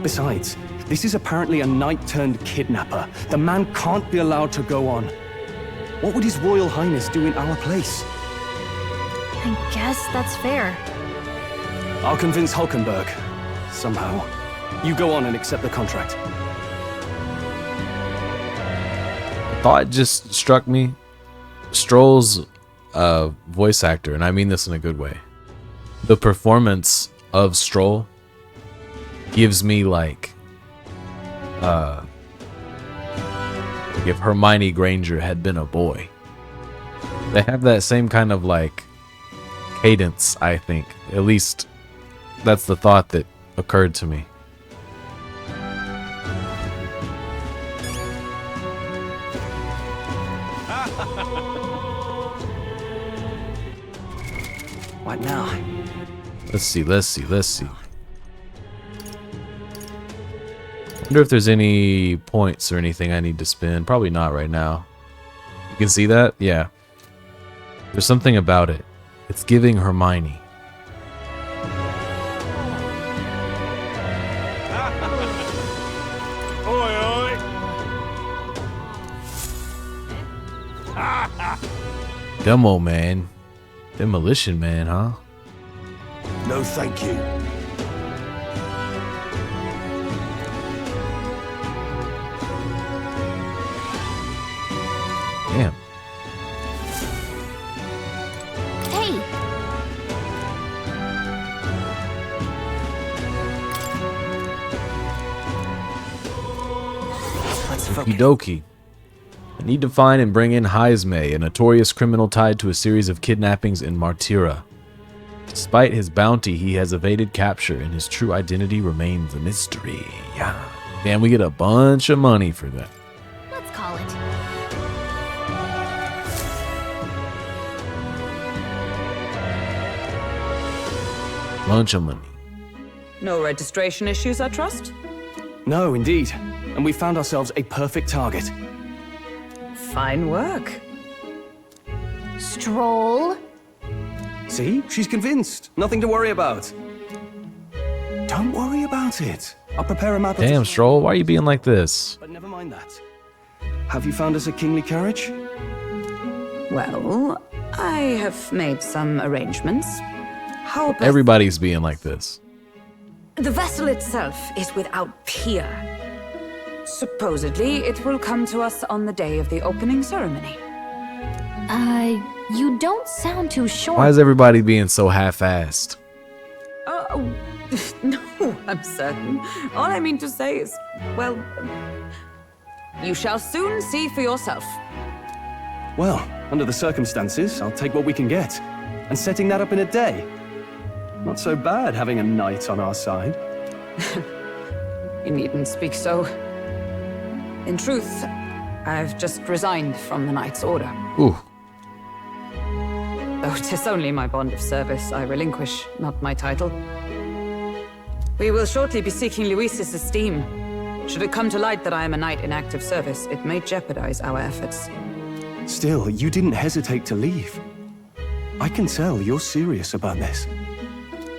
Besides, this is apparently a knight-turned-kidnapper. The man can't be allowed to go on. What would His Royal Highness do in our place? I guess that's fair. I'll convince Hulkenberg. Somehow. You go on and accept the contract. A thought just struck me. Stroll's voice actor, and I mean this in a good way. The performance of Stroll gives me like if Hermione Granger had been a boy. They have that same kind of like cadence, I think. At least that's the thought that occurred to me. What now? Let's see. Wonder if there's any points or anything I need to spend. Probably not right now. You can see that? Yeah. There's something about it. It's giving Hermione. Demo man. Demolition man, huh? No, thank you. Damn. Hey! Okie dokie. I need to find and bring in Heisme, a notorious criminal tied to a series of kidnappings in Martira. Despite his bounty, he has evaded capture, and his true identity remains a mystery. Yeah. Damn, we get a bunch of money for that. Let's call it. Bunch of money. No registration issues, I trust? No, indeed. And we found ourselves a perfect target. Fine work. Stroll. See? She's convinced. Nothing to worry about. Don't worry about it. I'll prepare a map of Damn, Stroll, why are you being like this? But never mind that. Have you found us a kingly carriage? Well, I have made some arrangements. How best... Everybody's being like this. The vessel itself is without peer. Supposedly, it will come to us on the day of the opening ceremony. You don't sound too sure. Why is everybody being so half-assed? No, I'm certain. All I mean to say is, well, you shall soon see for yourself. Well, under the circumstances, I'll take what we can get. And setting that up in a day. Not so bad having a knight on our side. You needn't speak so. In truth, I've just resigned from the Knight's Order. Ooh. Though 'tis only my bond of service I relinquish, not my title. We will shortly be seeking Luis's esteem. Should it come to light that I am a knight in active service, it may jeopardize our efforts. Still, you didn't hesitate to leave. I can tell you're serious about this.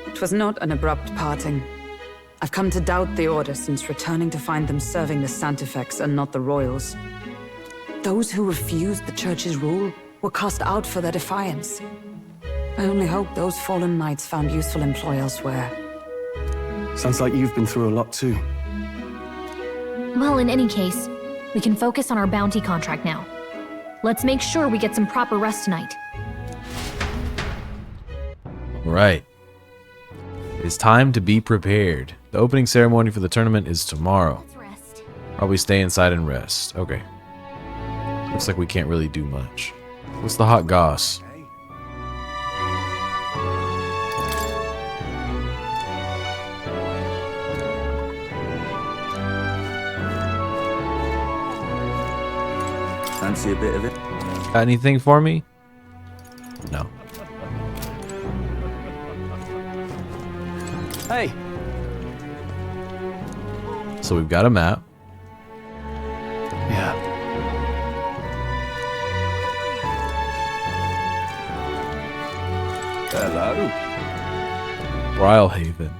It was not an abrupt parting. I've come to doubt the Order since returning to find them serving the Santifex and not the Royals. Those who refused the Church's rule were cast out for their defiance. I only hope those fallen knights found useful employ elsewhere. Sounds like you've been through a lot too. Well, in any case, we can focus on our bounty contract now. Let's make sure we get some proper rest tonight. Right. It's time to be prepared. The opening ceremony for the tournament is tomorrow. Probably stay inside and rest. Okay. Looks like we can't really do much. What's the hot goss? Fancy a bit of it? Got anything for me? No. Hey! So we've got a map. Yeah. Hello. Brylehaven.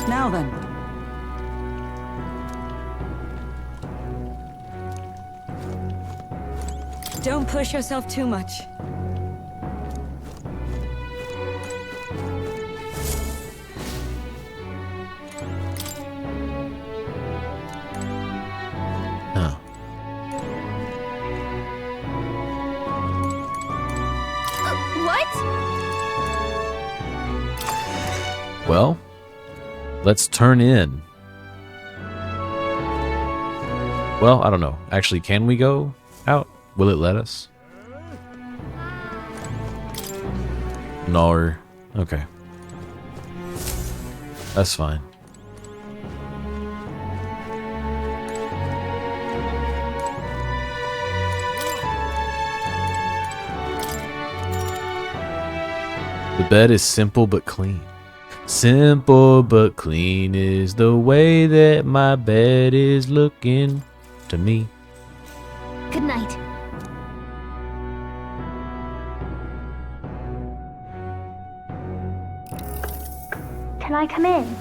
Now then. Don't push yourself too much. Huh. What? Well, let's turn in. Well, I don't know. Actually, can we go out? Will it let us? No. Okay. That's fine. The bed is simple but clean. Simple but clean is the way that my bed is looking to me. Good night. Can I come in?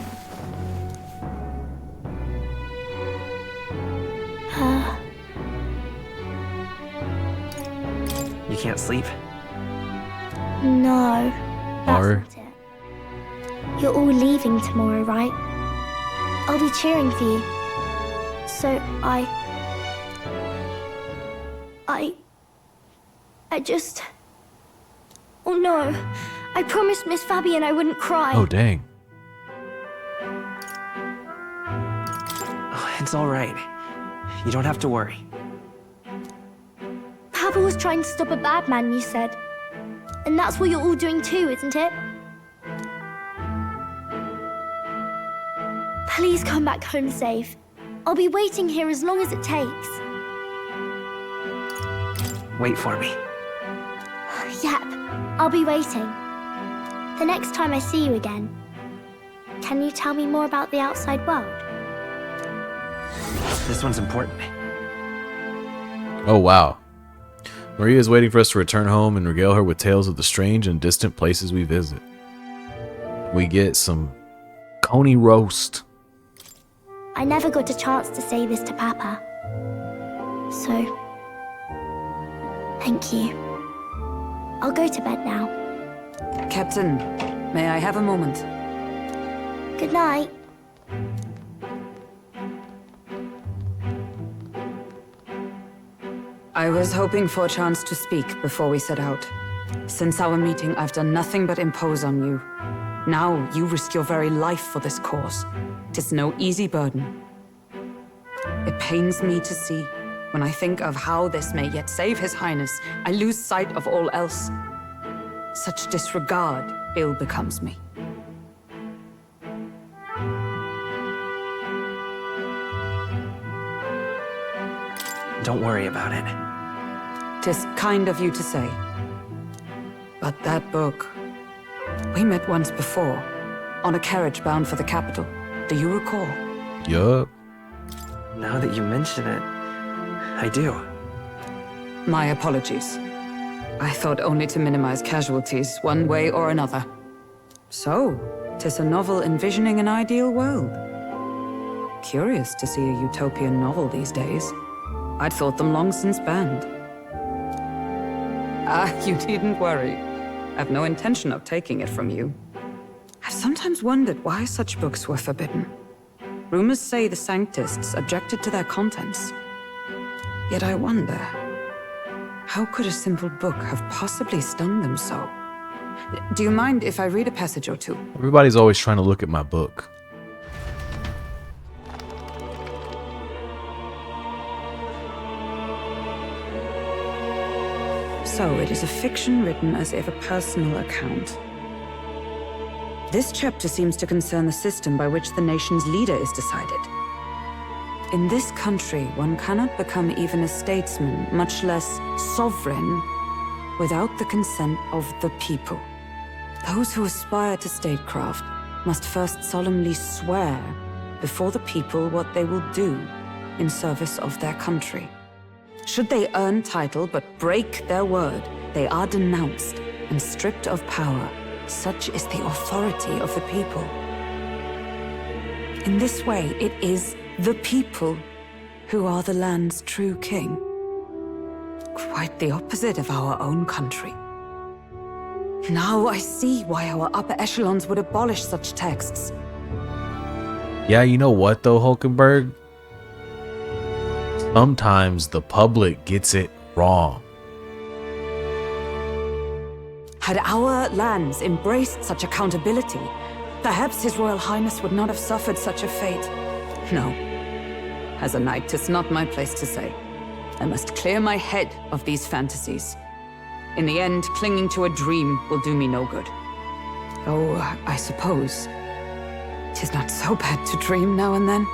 You can't sleep? No. Or You're all leaving tomorrow, right? I'll be cheering for you. So I just... Oh no. I promised Miss Fabian I wouldn't cry. oh dang. Oh, it's all right. You don't have to worry. Papa was trying to stop a bad man, you said. And that's what you're all doing too, isn't it? Please come back home safe. I'll be waiting here as long as it takes. Wait for me. Yep, I'll be waiting. The next time I see you again, can you tell me more about the outside world? This one's important. Oh wow. Maria is waiting for us to return home and regale her with tales of the strange and distant places we visit. We get some coney roast. I never got a chance to say this to Papa. So, thank you. I'll go to bed now. Captain, may I have a moment? Good night. I was hoping for a chance to speak before we set out. Since our meeting, I've done nothing but impose on you. Now you risk your very life for this cause. 'Tis no easy burden. It pains me to see. When I think of how this may yet save His Highness, I lose sight of all else. Such disregard ill becomes me. Don't worry about it. 'Tis kind of you to say. But that book... We met once before, on a carriage bound for the capital. Do you recall? Yup. Now that you mention it, I do. My apologies. I thought only to minimize casualties, one way or another. So, 'tis a novel envisioning an ideal world. Curious to see a utopian novel these days. I'd thought them long since banned. Ah, you needn't worry. I've no intention of taking it from you. I've sometimes wondered why such books were forbidden. Rumors say the Sanctists objected to their contents. Yet I wonder, how could a simple book have possibly stung them so? Do you mind if I read a passage or two? Everybody's always trying to look at my book. So it is a fiction written as if a personal account. This chapter seems to concern the system by which the nation's leader is decided. In this country, one cannot become even a statesman, much less sovereign, without the consent of the people. Those who aspire to statecraft must first solemnly swear before the people what they will do in service of their country. Should they earn title but break their word, they are denounced and stripped of power. Such is the authority of the people. In this way, it is the people who are the land's true king. Quite the opposite of our own country. Now I see why our upper echelons would abolish such texts. Yeah, you know what though, Hulkenberg? Sometimes the public gets it wrong. Had our lands embraced such accountability, perhaps His Royal Highness would not have suffered such a fate. No. As a knight, 'tis not my place to say. I must clear my head of these fantasies. In the end, clinging to a dream will do me no good. Oh, I suppose 'tis not so bad to dream now and then.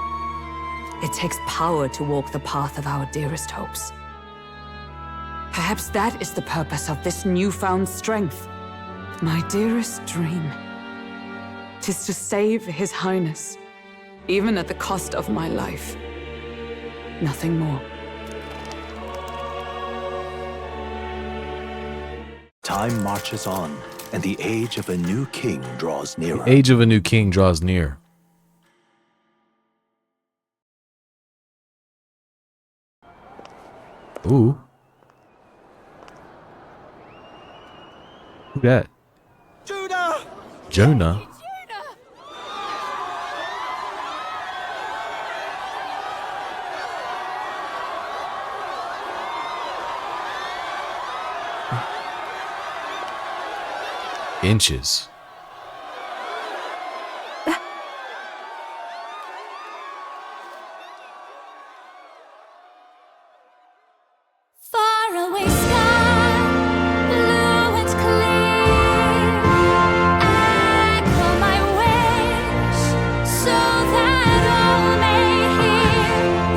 It takes power to walk the path of our dearest hopes. Perhaps that is the purpose of this newfound strength. My dearest dream. 'Tis to save His Highness, even at the cost of my life. Nothing more. Time marches on, and the age of a new king draws nearer. The age of a new king draws near. Ooh. Who that? Judah! Jonah? Inches. Faraway sky, blue and clear. Echo my wish, so that all may hear.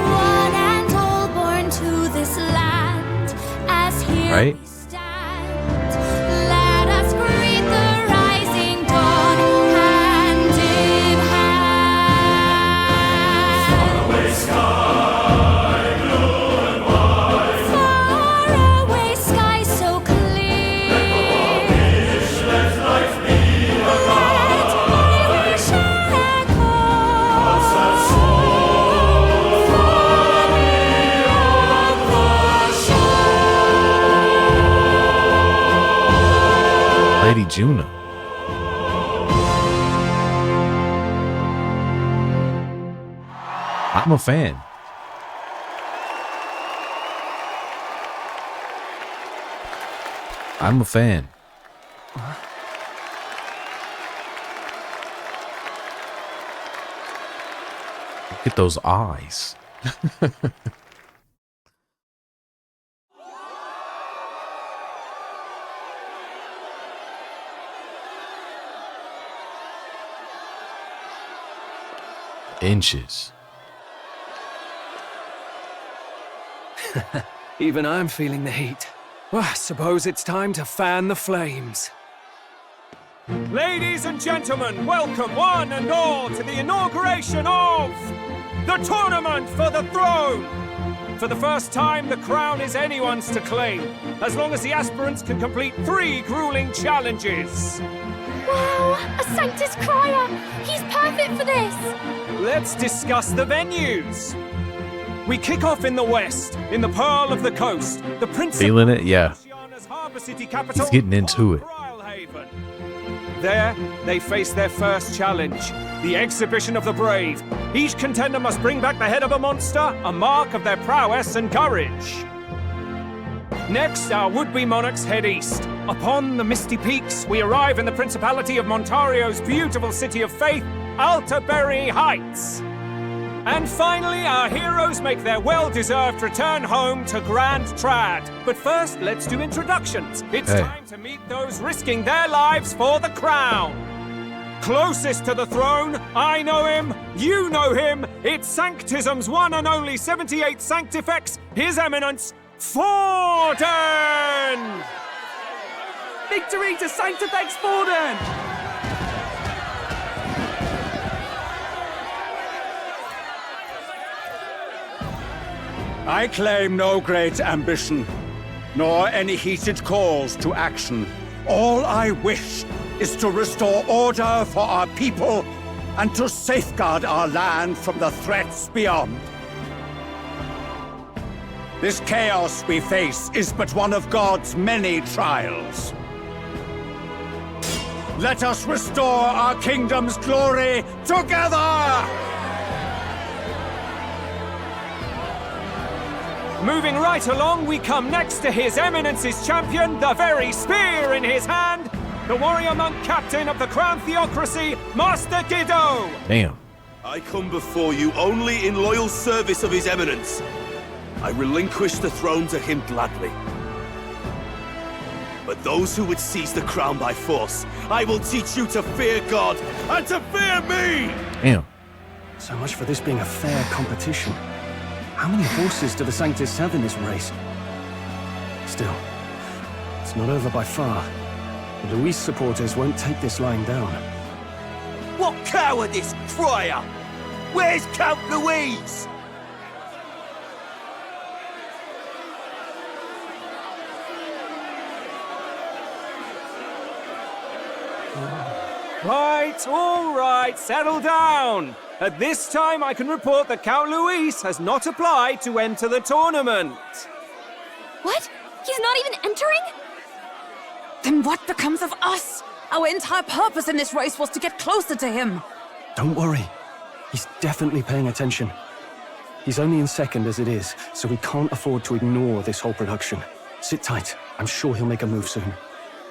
One and all born to this land, as here Right? we stand. Let us greet the rising dawn, hand in hand. Faraway sky, blue and white. Faraway sky so clear. Let life be alive. Let my wish echo. Far beyond the shore. Lady Juna. I'm a fan. I'm a fan. Look at those eyes. Inches. Even I'm feeling the heat. Well, I suppose it's time to fan the flames. Ladies and gentlemen, welcome one and all to the inauguration of the Tournament for the Throne! For the first time, the crown is anyone's to claim, as long as the aspirants can complete 3 grueling challenges. Wow, a Sanctus Crier! He's perfect for this! Let's discuss the venues. We kick off in the west, in the Pearl of the Coast, the Prince Feeling it? Yeah. Harbor City capital. He's getting into it. There, they face their first challenge, the Exhibition of the Brave. Each contender must bring back the head of a monster, a mark of their prowess and courage. Next, our would-be monarchs head east. Upon the misty peaks, we arrive in the Principality of Montario's beautiful city of faith, Altaberry Heights. And finally, our heroes make their well-deserved return home to Grand Trad. But first, let's do introductions. It's time to meet those risking their lives for the crown. Closest to the throne, I know him, you know him. It's Sanctism's one and only 78th Sanctifex, His Eminence, Forden! Victory to Sanctifex Forden! I claim no great ambition, nor any heated calls to action. All I wish is to restore order for our people and to safeguard our land from the threats beyond. This chaos we face is but one of God's many trials. Let us restore our kingdom's glory together! Moving right along, we come next to His Eminence's champion, the very spear in his hand, the warrior monk captain of the Crown Theocracy, Master Giddo! Damn. I come before you only in loyal service of His Eminence. I relinquish the throne to him gladly. But those who would seize the crown by force, I will teach you to fear God and to fear me! Damn. So much for this being a fair competition. How many horses do the Sanctists have in this race? Still, it's not over by far. The Luis supporters won't take this lying down. What cowardice, Friar! Where's Count Louise? All right, settle down. At this time, I can report that Count Luis has not applied to enter the tournament. What? He's not even entering? Then what becomes of us? Our entire purpose in this race was to get closer to him. Don't worry. He's definitely paying attention. He's only in second as it is, so we can't afford to ignore this whole production. Sit tight. I'm sure he'll make a move soon.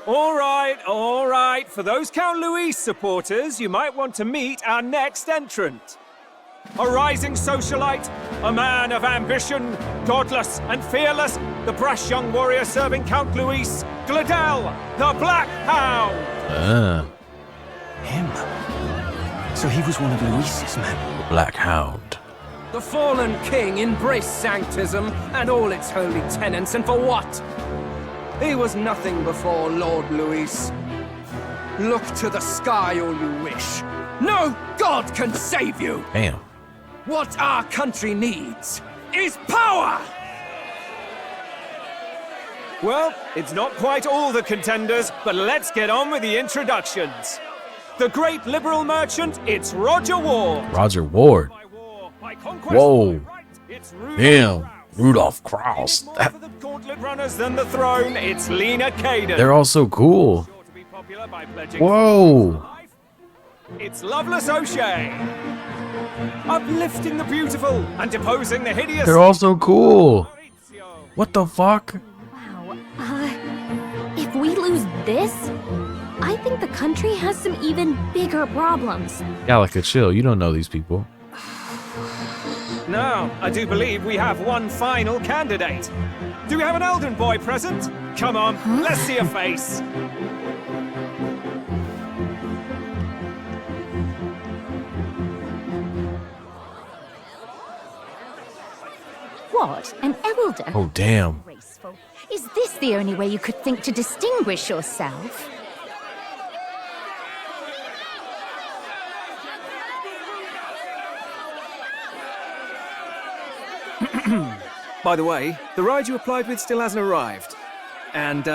All right. For those Count Luis supporters, you might want to meet our next entrant. A rising socialite, a man of ambition, godless and fearless, the brash young warrior serving Count Luis, Gladel, the Black Hound. Him? So he was one of Luis's men? The Black Hound. The fallen king embraced sanctism and all its holy tenets, and for what? He was nothing before Lord Luis. Look to the sky all you wish. No god can save you! Damn. What our country needs is power! Well, it's not quite all the contenders, but let's get on with the introductions. The great liberal merchant, it's Roger Ward. Roger Ward. Whoa. Damn. Rudolph Krauss. The gauntlet runners than the throne, it's Lena Caden. They're all so cool. Whoa. It's Loveless O'Shea. Uplifting the beautiful and deposing the hideous. They're all so cool. What the fuck? If we lose this, I think the country has some even bigger problems. Gallica, chill. You don't know these people. Now, I do believe we have one final candidate. Do we have an Elden boy present? Come on, let's see a face. What? An elder? Oh, damn. Graceful. Is this the only way you could think to distinguish yourself? By the way, the ride you applied with still hasn't arrived. And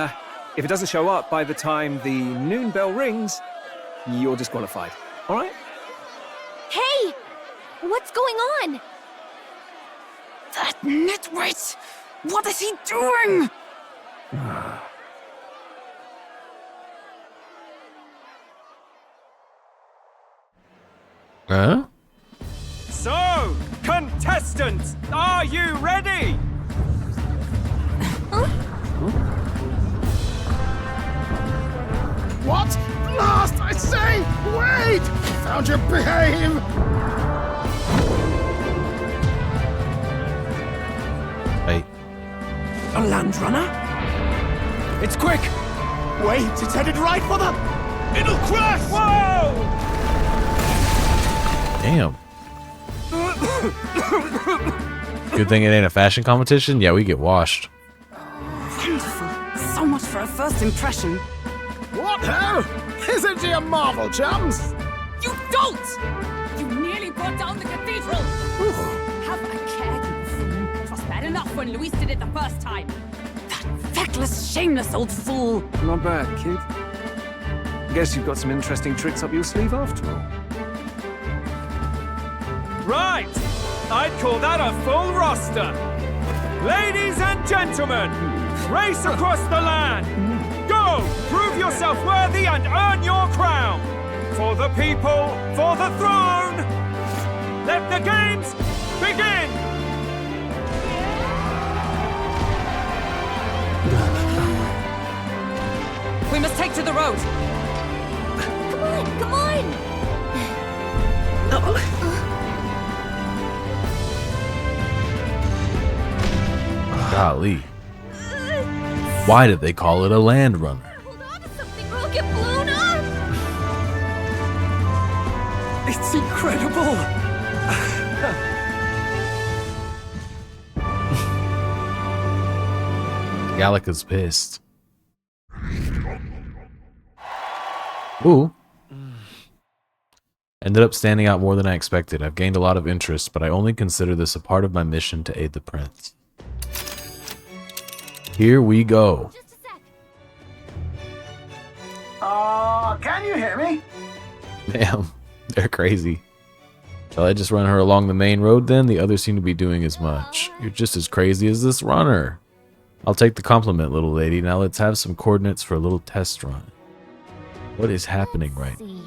if it doesn't show up by the time the noon bell rings, you're disqualified. All right? Hey! What's going on? That nitwit! What is he doing? Huh? So, contestants, are you ready? What? Blast, I say! Wait! Found your behave! Wait. A land runner? It's quick! Wait, it's headed right for them! It'll crash! Whoa! Damn. Good thing it ain't a fashion competition. Yeah, we get washed. Wonderful. So much for a first impression. What hell? Isn't he a marvel, chums? You don't! You nearly brought down the cathedral! Have a care, you fool. It was bad enough when Luis did it the first time. That feckless, shameless old fool. Not bad, kid. Guess you've got some interesting tricks up your sleeve after all. Right! I'd call that a full roster. Ladies and gentlemen, race across the land. Go! Prove yourself worthy and earn your crown. For the people, for the throne. Let the games begin! We must take to the road. Come on, come on! Golly. Why did they call it a land runner? We'll get blown up! It's incredible! Gallica's pissed. Ooh. Ended up standing out more than I expected. I've gained a lot of interest, but I only consider this a part of my mission to aid the prince. Here we go. Can you hear me? Damn, they're crazy. Shall I just run her along the main road then? The others seem to be doing as much. You're just as crazy as this runner. I'll take the compliment, little lady. Now let's have some coordinates for a little test run. What is happening right now?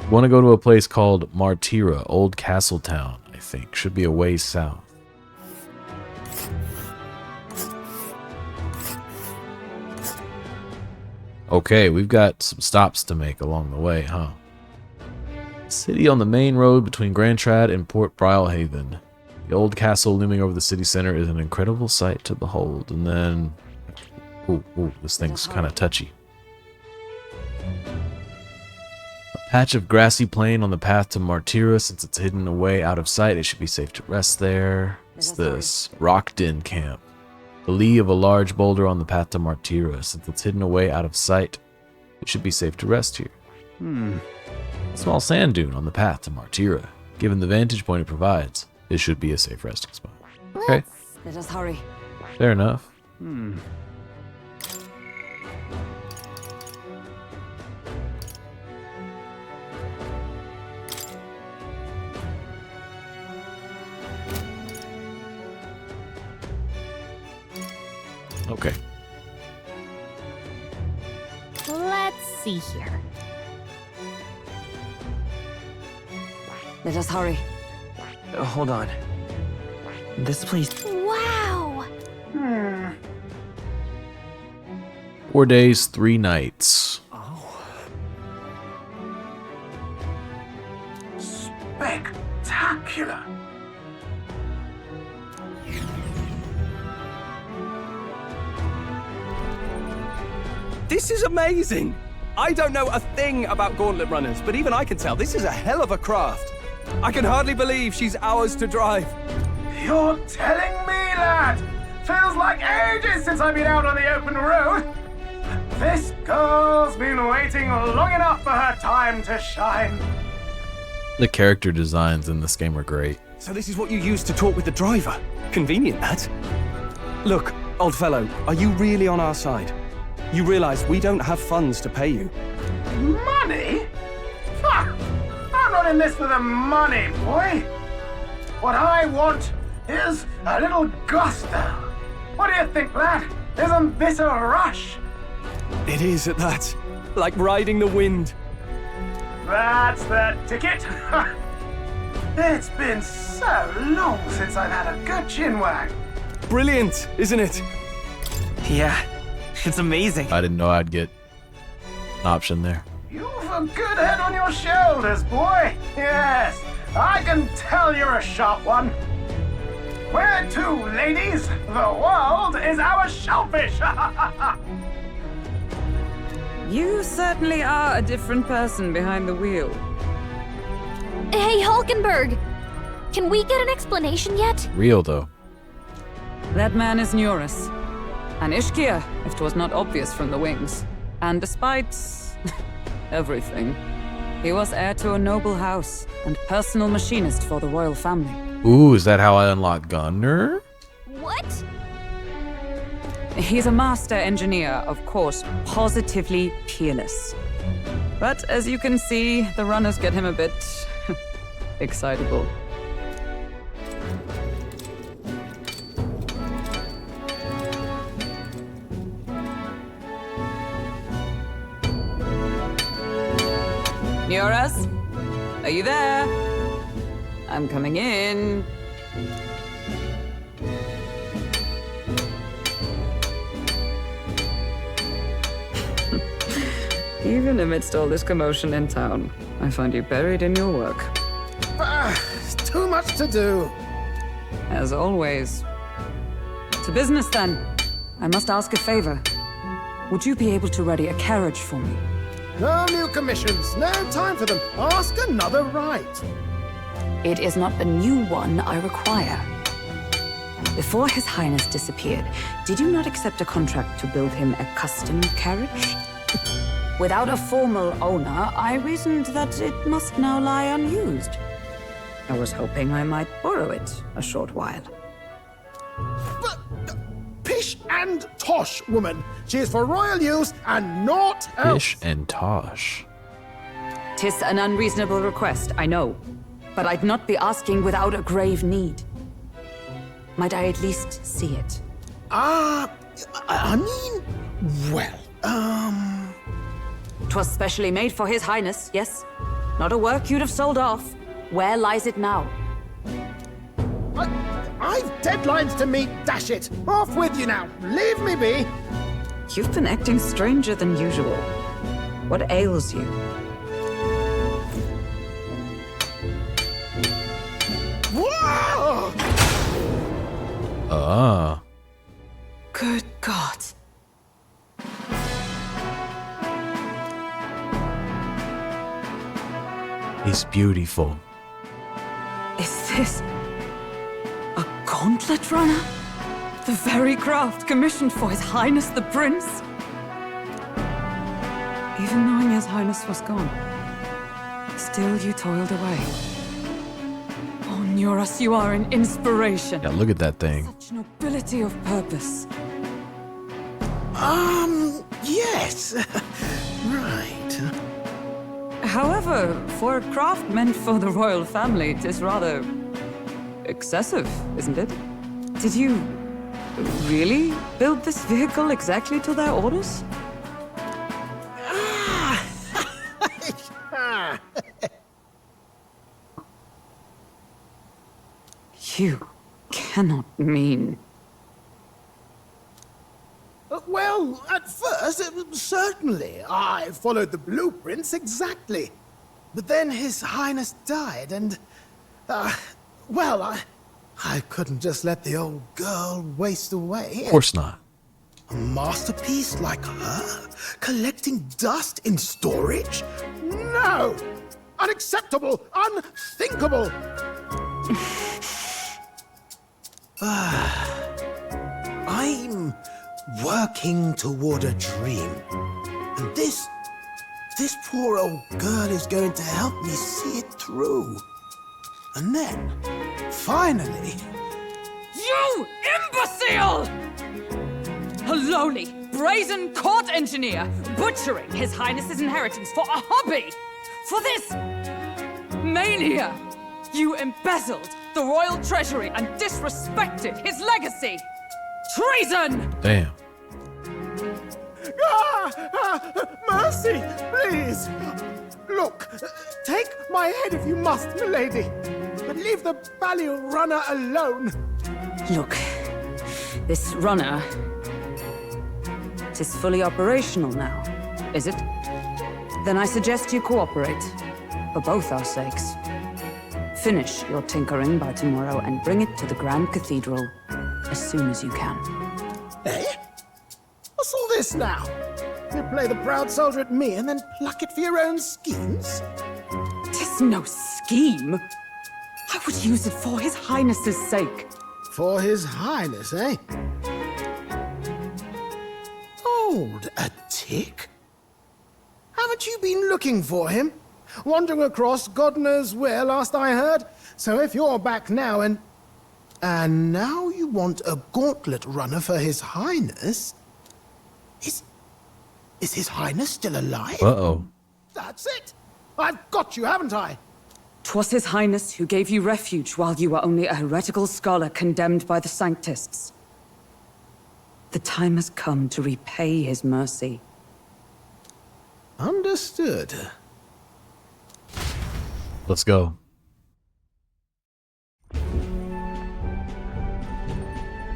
We want to go to a place called Martira, Old Castle Town, I think. Should be a ways south. Okay, we've got some stops to make along the way, huh? City on the main road between Grand Trad and Port Brilehaven. The old castle looming over the city center is an incredible sight to behold. And then... Ooh, this thing's kind of touchy. A patch of grassy plain on the path to Martira. Since it's hidden away out of sight, it should be safe to rest there. It's this Rockden camp. The lee of a large boulder on the path to Martira. Since it's hidden away out of sight, it should be safe to rest here. A small sand dune on the path to Martira. Given the vantage point it provides, it should be a safe resting spot. Okay. Let us hurry. Fair enough. Okay. Let's see here. Let us hurry. Hold on. This place... Wow! 4 days, 3 nights. Spectacular! This is amazing! I don't know a thing about gauntlet runners, but even I can tell this is a hell of a craft. I can hardly believe she's ours to drive. You're telling me, lad? Feels like ages since I've been out on the open road. This girl's been waiting long enough for her time to shine. The character designs in this game are great. So this is what you use to talk with the driver? Convenient, that. Look, old fellow, are you really on our side? You realize we don't have funds to pay you. Money? Ha! I'm not in this for the money, boy. What I want is a little gusto. What do you think, lad? Isn't this a rush? It is at that. Like riding the wind. That's the ticket. It's been so long since I've had a good chinwag. Brilliant, isn't it? Yeah, it's amazing. I didn't know I'd get an option there. You've a good head on your shoulders, boy. Yes, I can tell you're a sharp one. Where to, ladies? The world is our shellfish. You certainly are a different person behind the wheel. Hey, Hulkenberg! Can we get an explanation yet? Real, though. That man is Neurus. An Ishkia, if 'twas not obvious from the wings. And despite everything, he was heir to a noble house and personal machinist for the royal family. Ooh, is that how I unlock Gunner? What? He's a master engineer, of course, positively peerless. But as you can see, the runners get him a bit excitable. Neurus? Are you there? I'm coming in. Even amidst all this commotion in town, I find you buried in your work. Too much to do. As always. To business, then. I must ask a favor. Would you be able to ready a carriage for me? No new commissions. No time for them. Ask another right. It is not a new one I require. Before His Highness disappeared, did you not accept a contract to build him a custom carriage? Without a formal owner, I reasoned that it must now lie unused. I was hoping I might borrow it a short while. But, pish and tosh, woman. She is for royal use and naught else. Pish and tosh. 'Tis an unreasonable request, I know. But I'd not be asking without a grave need. Might I at least see it? I mean, well, 'Twas specially made for His Highness, yes? Not a work you'd have sold off. Where lies it now? I've deadlines to meet, dash it! Off with you now! Leave me be! You've been acting stranger than usual. What ails you? Whoa! Ah. Good God. He's beautiful. Is this a gauntlet runner? The very craft commissioned for His Highness the Prince? Even knowing His Highness was gone, still you toiled away. Oh, Nuras, you are an inspiration. Yeah, look at that thing. Such nobility of purpose. Yes. Right. However, for a craft meant for the royal family, it is rather excessive, isn't it? Did you really build this vehicle exactly to their orders? You cannot mean... Well, at first, certainly. I followed the blueprints exactly. But then His Highness died, and... well, I couldn't just let the old girl waste away. Of course not. A masterpiece like her? Collecting dust in storage? No! Unacceptable! Unthinkable! I'm working toward a dream. And this poor old girl is going to help me see it through. And then, finally... You imbecile! A lowly, brazen court engineer, butchering His Highness's inheritance for a hobby! For this mania! You embezzled the royal treasury and disrespected his legacy! Treason! Damn. Mercy, please! Look, take my head if you must, milady, but leave the Balliol runner alone. Look, this runner... It is fully operational now, is it? Then I suggest you cooperate, for both our sakes. Finish your tinkering by tomorrow and bring it to the Grand Cathedral as soon as you can. Eh? What's all this now? You play the proud soldier at me and then pluck it for your own schemes? 'Tis no scheme. I would use it for His Highness's sake. For His Highness, eh? Hold a tick. Haven't you been looking for him? Wandering across God knows where, last I heard. So if you're back now and now you want a gauntlet runner for His Highness? Is His Highness still alive? Uh-oh. That's it! I've got you, haven't I? 'Twas His Highness who gave you refuge while you were only a heretical scholar condemned by the Sanctists. The time has come to repay His mercy. Understood. Let's go.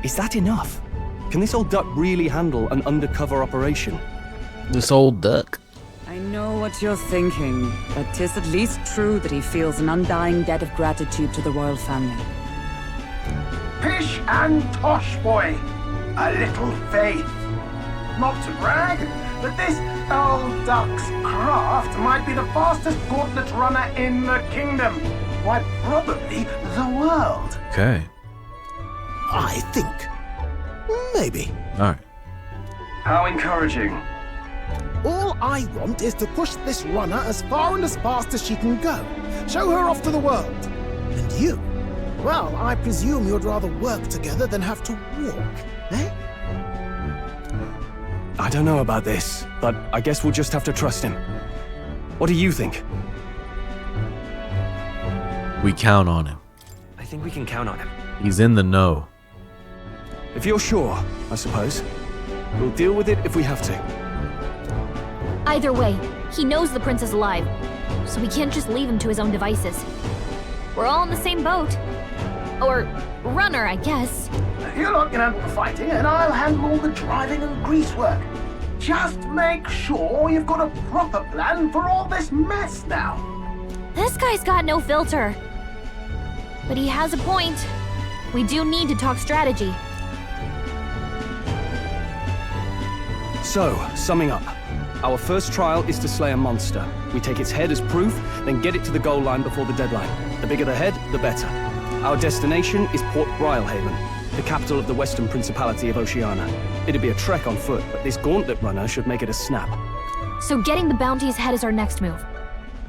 Is that enough? Can this old duck really handle an undercover operation? This old duck? I know what you're thinking, but 'tis at least true that he feels an undying debt of gratitude to the royal family. Pish and tosh, boy. A little faith. Not to brag, but this old duck's craft might be the fastest gauntlet runner in the kingdom. Why, probably the world. Okay. I think. Maybe. Alright. How encouraging. All I want is to push this runner as far and as fast as she can go. Show her off to the world. And you? Well, I presume you'd rather work together than have to walk, eh? I don't know about this, but I guess we'll just have to trust him. What do you think? We count on him. I think we can count on him. He's in the know. If you're sure, I suppose. We'll deal with it if we have to. Either way, he knows the prince is alive, so we can't just leave him to his own devices. We're all in the same boat. Or runner, I guess. You lot can handle the fighting, and I'll handle all the driving and grease work. Just make sure you've got a proper plan for all this mess now. This guy's got no filter. But he has a point. We do need to talk strategy. So, summing up. Our first trial is to slay a monster. We take its head as proof, then get it to the goal line before the deadline. The bigger the head, the better. Our destination is Port Brilehaven, the capital of the Western Principality of Oceania. It'd be a trek on foot, but this gauntlet runner should make it a snap. So getting the bounty's head is our next move.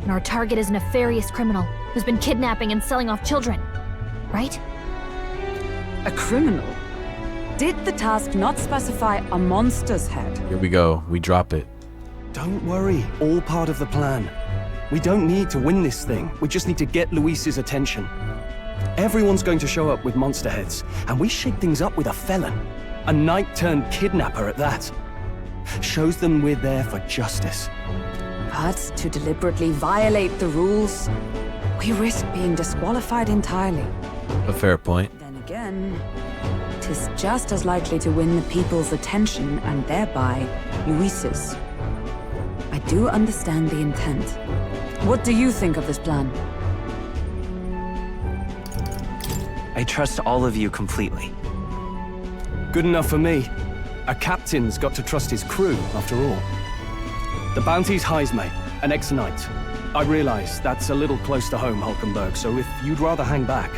And our target is a nefarious criminal who's been kidnapping and selling off children. Right? A criminal? Did the task not specify a monster's head? Here we go. We drop it. Don't worry, all part of the plan. We don't need to win this thing. We just need to get Luis's attention. Everyone's going to show up with monster heads, and we shake things up with a felon. A knight-turned-kidnapper at that. Shows them we're there for justice. But to deliberately violate the rules, we risk being disqualified entirely. A fair point. Then again, 'tis just as likely to win the people's attention and thereby Luis's. I do understand the intent. What do you think of this plan? I trust all of you completely. Good enough for me. A captain's got to trust his crew, after all. The bounty's Heisme, an ex-knight. I realize that's a little close to home, Hulkenberg, so if you'd rather hang back...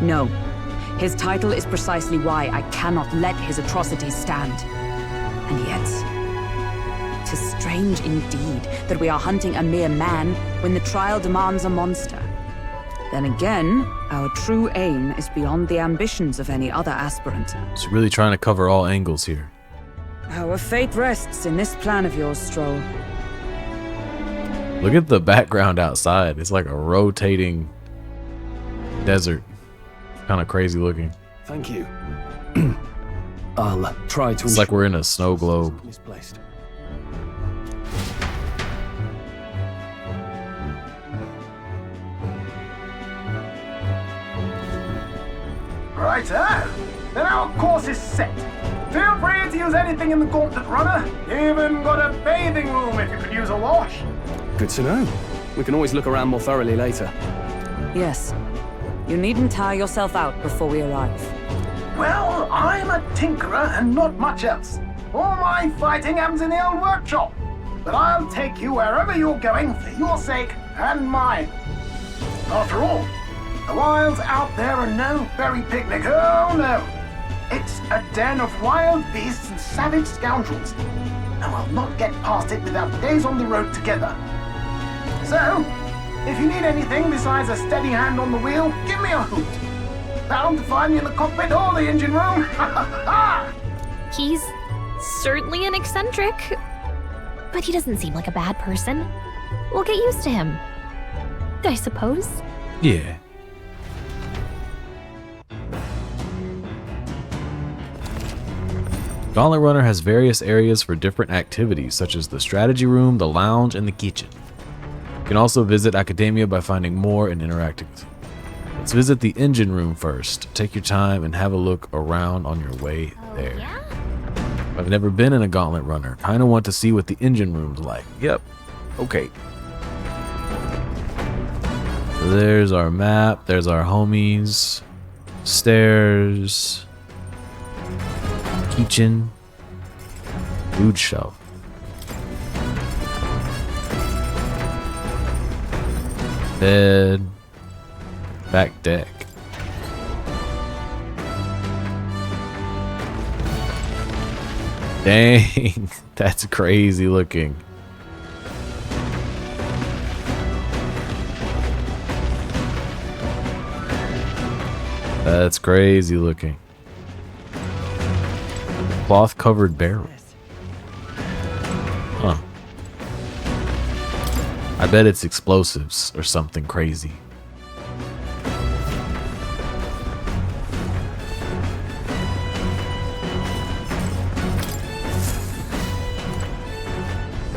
No. His title is precisely why I cannot let his atrocities stand. And yet, 'tis strange indeed that we are hunting a mere man when the trial demands a monster. Then again, our true aim is beyond the ambitions of any other aspirant. It's really trying to cover all angles here. Our fate rests in this plan of yours, Stroll. Look at the background outside. It's like a rotating desert. Kind of crazy looking. Thank you. I'll try to... It's like we're in a snow globe. Misplaced. Righto. Then our course is set. Feel free to use anything in the gauntlet runner. Even got a bathing room if you could use a wash. Good to know. We can always look around more thoroughly later. Yes. You needn't tire yourself out before we arrive. Well, I'm a tinkerer and not much else. All my fighting happens in the old workshop. But I'll take you wherever you're going for your sake and mine. After all, the wilds out there are no fairy picnic. Oh no. It's a den of wild beasts and savage scoundrels. And we'll not get past it without days on the road together. So, if you need anything besides a steady hand on the wheel, give me a hoot. Bound to find me in the cockpit or the engine room. He's certainly an eccentric, but he doesn't seem like a bad person. We'll get used to him, I suppose. Yeah. Gauntlet Runner has various areas for different activities, such as the strategy room, the lounge, and the kitchen. You can also visit Academia by finding more and interacting with it. Let's visit the engine room first. Take your time and have a look around on your way there. I've never been in a Gauntlet Runner. Kinda want to see what the engine room's like. Yep. Okay. There's our map. There's our homies. Stairs. Kitchen. Food shelf. Bed. Back deck. Dang, that's crazy looking. That's crazy looking. Cloth covered barrel. Huh. I bet it's explosives or something crazy.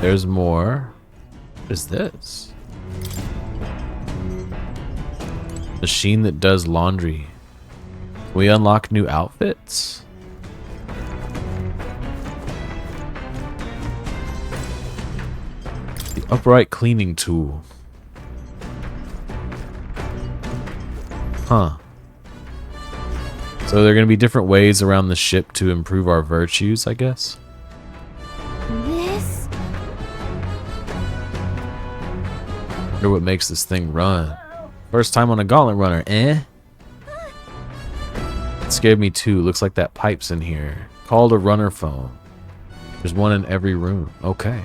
There's more. What is this? Machine that does laundry. Can we unlock new outfits? The upright cleaning tool. Huh. So there are going to be different ways around the ship to improve our virtues, I guess? This? Wonder what makes this thing run. First time on a gauntlet runner, eh? It scared me too. Looks like that pipe's in here. Called a runner phone. There's one in every room. Okay.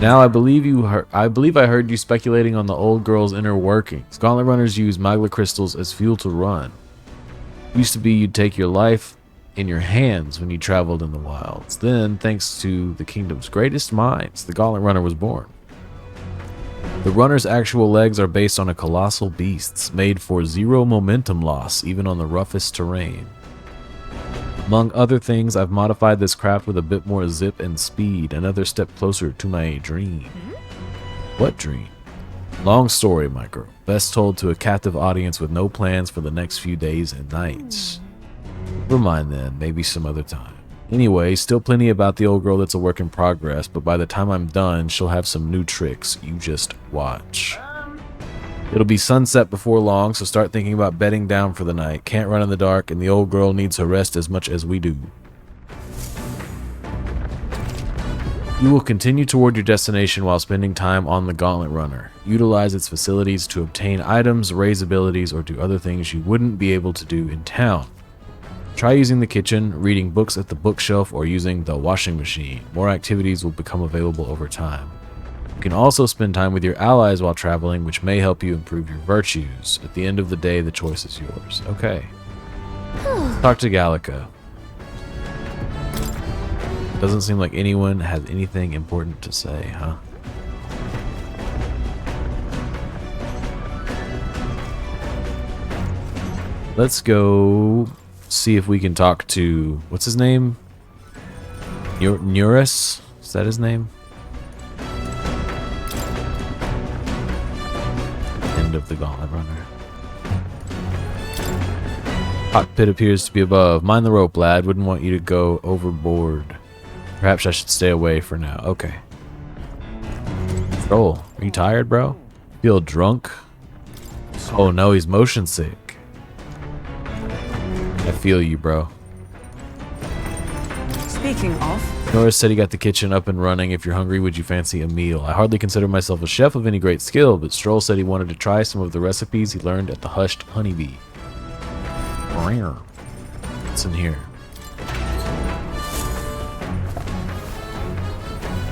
Now I believe I heard you speculating on the old girl's inner workings. Gauntlet runners use magma crystals as fuel to run. Used to be you'd take your life in your hands when you traveled in the wilds. Then, thanks to the kingdom's greatest minds, the gauntlet runner was born. The runner's actual legs are based on a colossal beast's, made for zero momentum loss, even on the roughest terrain. Among other things, I've modified this craft with a bit more zip and speed, another step closer to my dream. What dream? Long story, my girl. Best told to a captive audience with no plans for the next few days and nights. Never mind then, maybe some other time. Anyway, still plenty about the old girl that's a work in progress, but by the time I'm done, she'll have some new tricks. You just watch. It'll be sunset before long, so start thinking about bedding down for the night. Can't run in the dark, and the old girl needs her rest as much as we do. You will continue toward your destination while spending time on the Gauntlet Runner. Utilize its facilities to obtain items, raise abilities, or do other things you wouldn't be able to do in town. Try using the kitchen, reading books at the bookshelf, or using the washing machine. More activities will become available over time. You can also spend time with your allies while traveling, which may help you improve your virtues. At the end of the day, the choice is yours. Okay. Talk to Gallica. Doesn't seem like anyone has anything important to say, huh? Let's go see if we can talk to, what's his name? Nuris? Is that his name? End of the Gauntlet Runner. Hot pit appears to be above. Mind the rope, lad. Wouldn't want you to go overboard. Perhaps I should stay away for now. Okay. Troll, are you tired, bro? Feel drunk? Oh no, he's motion sick. I feel you, bro. Speaking of... Norris said he got the kitchen up and running. If you're hungry, would you fancy a meal? I hardly consider myself a chef of any great skill, but Stroll said he wanted to try some of the recipes he learned at the Hushed Honeybee. What's in here?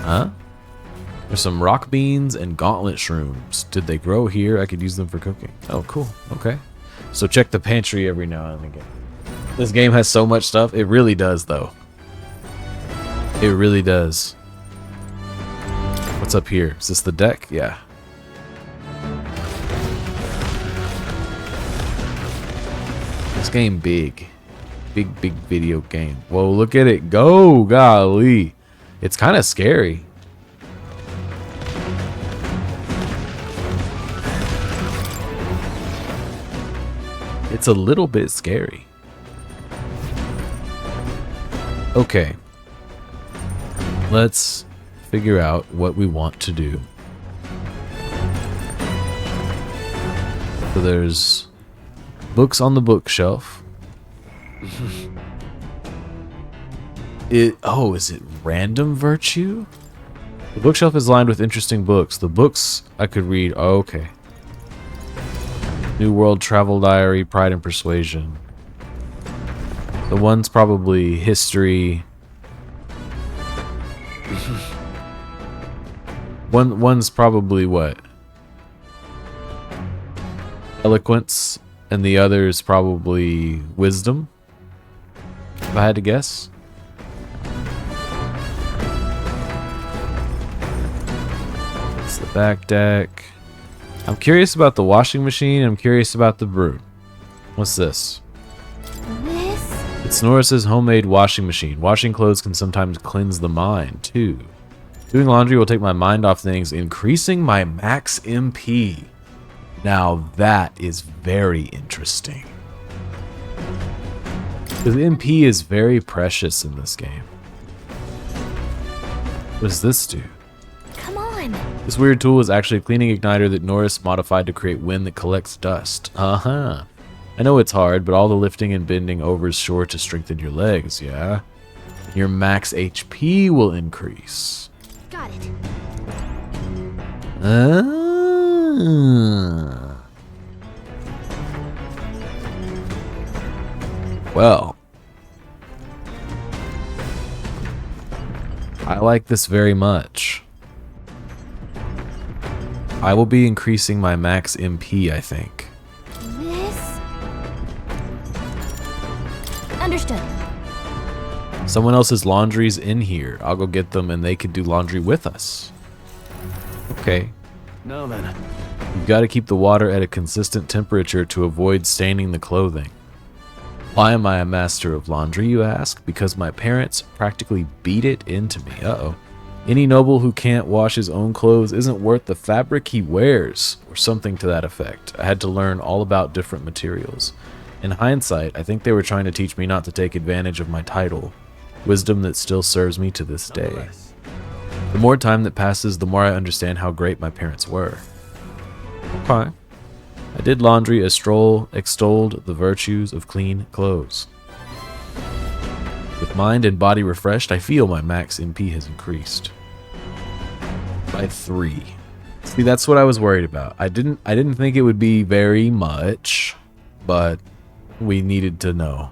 Huh? There's some rock beans and gauntlet shrooms. Did they grow here? I could use them for cooking. Oh, cool. Okay. So check the pantry every now and again. This game has so much stuff. It really does, though. It really does. What's up here? Is this the deck? Yeah. This game big. Big video game. Whoa, look at it go. Golly. It's kind of scary. It's a little bit scary. Okay. Let's figure out what we want to do. So there's books on the bookshelf. Is it random virtue? The bookshelf is lined with interesting books. The books I could read. Oh, okay. New World Travel Diary, Pride and Persuasion. The one's probably history, One's probably what? Eloquence, and the other is probably wisdom, if I had to guess. It's the back deck. I'm curious about the washing machine. I'm curious about the broom. What's this? It's Norris's homemade washing machine. Washing clothes can sometimes cleanse the mind, too. Doing laundry will take my mind off things, increasing my max MP. Now that is very interesting. Because MP is very precious in this game. What does this do? Come on. This weird tool is actually a cleaning igniter that Norris modified to create wind that collects dust. Uh-huh. I know it's hard, but all the lifting and bending over is sure to strengthen your legs, yeah? Your max HP will increase. Got it. Well, I like this very much. I will be increasing my max MP, I think. This? Understood. Someone else's laundry's in here. I'll go get them and they could do laundry with us. Okay. Now then. You've got to keep the water at a consistent temperature to avoid staining the clothing. Why am I a master of laundry, you ask? Because my parents practically beat it into me. Uh-oh. Any noble who can't wash his own clothes isn't worth the fabric he wears, or something to that effect. I had to learn all about different materials. In hindsight, I think they were trying to teach me not to take advantage of my title. Wisdom that still serves me to this day. The more time that passes, the more I understand how great my parents were. Okay. I did laundry as Stroll extolled the virtues of clean clothes. With mind and body refreshed, I feel my max MP has increased. By 3. See, that's what I was worried about. I didn't think it would be very much, but we needed to know.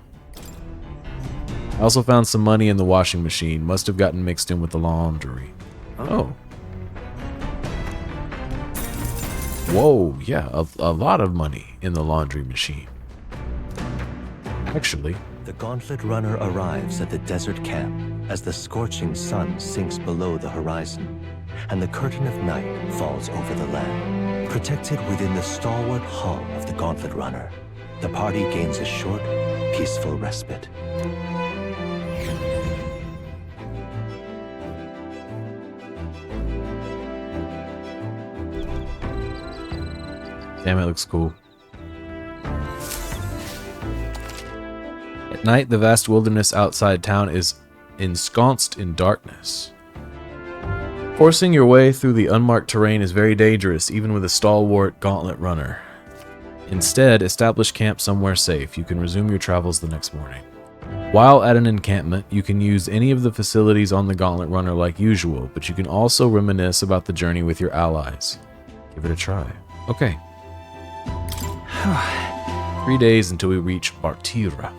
I also found some money in the washing machine. Must have gotten mixed in with the laundry. Oh. Whoa, yeah, a lot of money in the laundry machine. Actually. The Gauntlet Runner arrives at the desert camp as the scorching sun sinks below the horizon, and the curtain of night falls over the land. Protected within the stalwart hull of the Gauntlet Runner, the party gains a short, peaceful respite. Damn, it looks cool. At night, the vast wilderness outside town is ensconced in darkness. Forcing your way through the unmarked terrain is very dangerous, even with a stalwart gauntlet runner. Instead, establish camp somewhere safe. You can resume your travels the next morning. While at an encampment, you can use any of the facilities on the gauntlet runner like usual, but you can also reminisce about the journey with your allies. Give it a try. Okay. 3 days until we reach Bartira.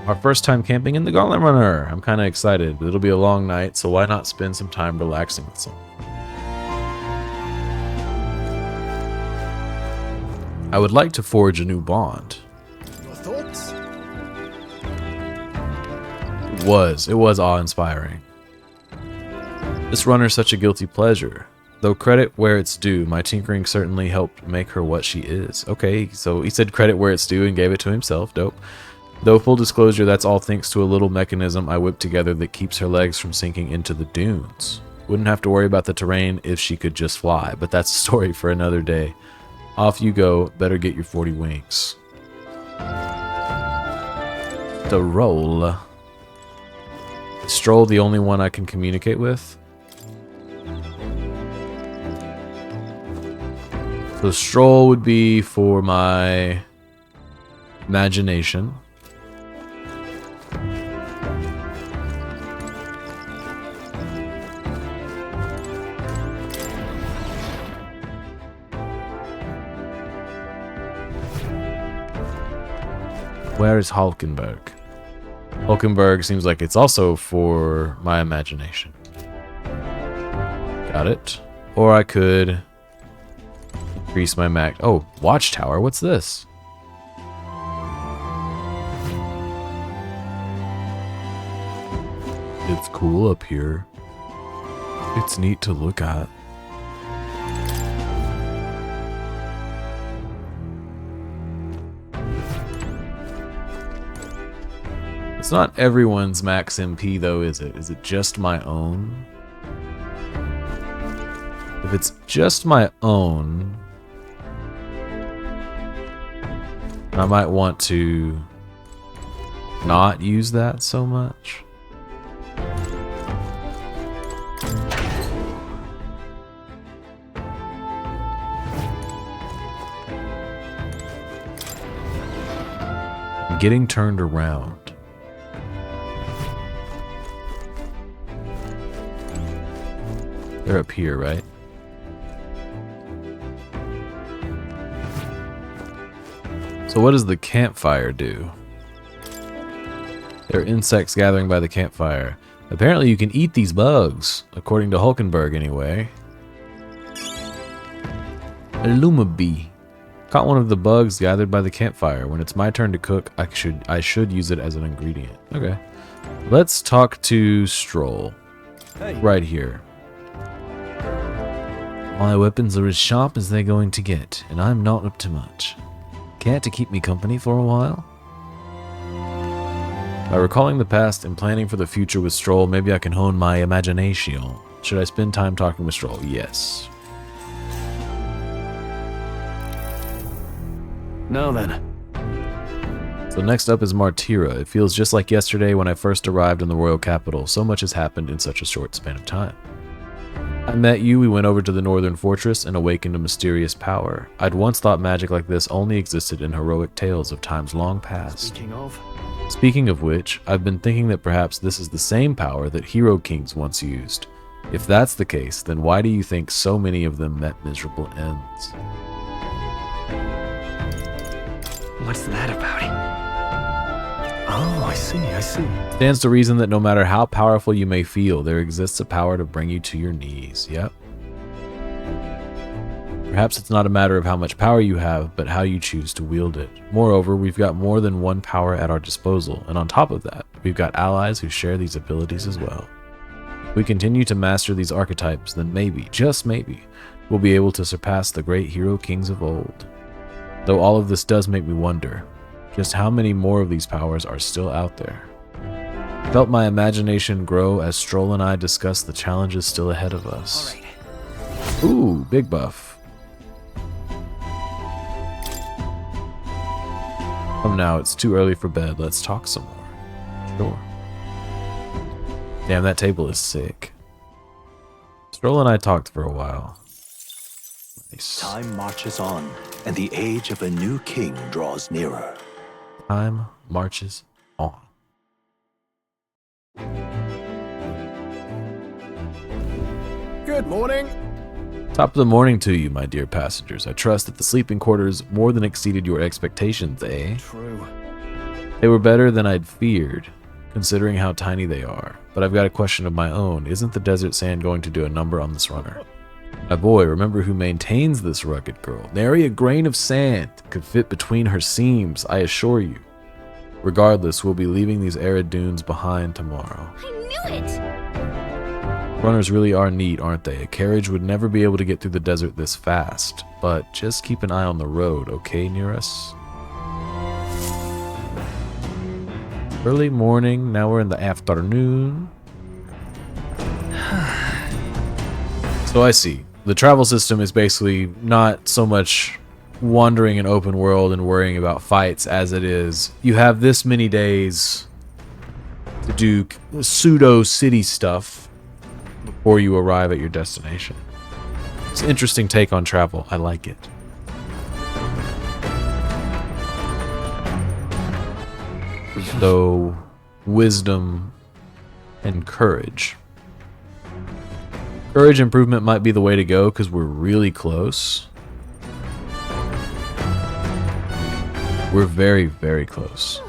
Our first time camping in the Gauntlet Runner. I'm kind of excited. It'll be a long night, so why not spend some time relaxing with someone? I would like to forge a new bond. Your thoughts? It was awe-inspiring. This runner's such a guilty pleasure. Though credit where it's due, my tinkering certainly helped make her what she is. Okay, so he said credit where it's due and gave it to himself. Dope. Though full disclosure, that's all thanks to a little mechanism I whipped together that keeps her legs from sinking into the dunes. Wouldn't have to worry about the terrain if she could just fly, but that's a story for another day. Off you go, better get your 40 wings. The roll. Is Stroll the only one I can communicate with? So Stroll would be for my imagination. Where is Hulkenberg? Hulkenberg seems like it's also for my imagination. Got it. Or I could increase my max. Oh, watchtower. What's this? It's cool up here. It's neat to look at. It's not everyone's max MP though, is it? Is it just my own? If it's just my own, I might want to not use that so much. I'm getting turned around. They're up here, right? So what does the campfire do? There are insects gathering by the campfire. Apparently you can eat these bugs, according to Hulkenberg anyway. A lumabee. Caught one of the bugs gathered by the campfire. When it's my turn to cook, I should use it as an ingredient. Okay. Let's talk to Stroll. Hey. Right here. My weapons are as sharp as they're going to get, and I'm not up to much. Care to keep me company for a while? By recalling the past and planning for the future with Stroll, maybe I can hone my imagination. Should I spend time talking with Stroll? Yes. Now then. So next up is Martira. It feels just like yesterday when I first arrived in the royal capital. So much has happened in such a short span of time. I met you, we went over to the northern fortress and awakened a mysterious power. I'd once thought magic like this only existed in heroic tales of times long past. Speaking of which, I've been thinking that perhaps this is the same power that hero kings once used. If that's the case, then why do you think so many of them met miserable ends? What's that about? Oh, I see. Stands to reason that no matter how powerful you may feel, there exists a power to bring you to your knees. Yep. Perhaps it's not a matter of how much power you have, but how you choose to wield it. Moreover, we've got more than one power at our disposal, and on top of that, we've got allies who share these abilities as well. If we continue to master these archetypes, then maybe, just maybe, we'll be able to surpass the great hero kings of old. Though all of this does make me wonder, just how many more of these powers are still out there? Felt my imagination grow as Stroll and I discussed the challenges still ahead of us. Ooh, big buff. Come now, it's too early for bed. Let's talk some more. Sure. Damn, that table is sick. Stroll and I talked for a while. Nice. Time marches on, and the age of a new king draws nearer. Time marches on. Good morning. Top of the morning to you, my dear passengers. I trust that the sleeping quarters more than exceeded your expectations, eh? True. They were better than I'd feared, considering how tiny they are. But I've got a question of my own. Isn't the desert sand going to do a number on this runner? My boy, remember who maintains this rugged girl. Nary a grain of sand could fit between her seams, I assure you. Regardless, we'll be leaving these arid dunes behind tomorrow. I knew it! Runners really are neat, aren't they? A carriage would never be able to get through the desert this fast. But just keep an eye on the road, okay, near us? Early morning, now we're in the afternoon. So I see. The travel system is basically not so much wandering an open world and worrying about fights as it is you have this many days to do pseudo city stuff before you arrive at your destination. It's an interesting take on travel. I like it. So, wisdom and courage. Courage improvement might be the way to go because we're really close. We're very, very close.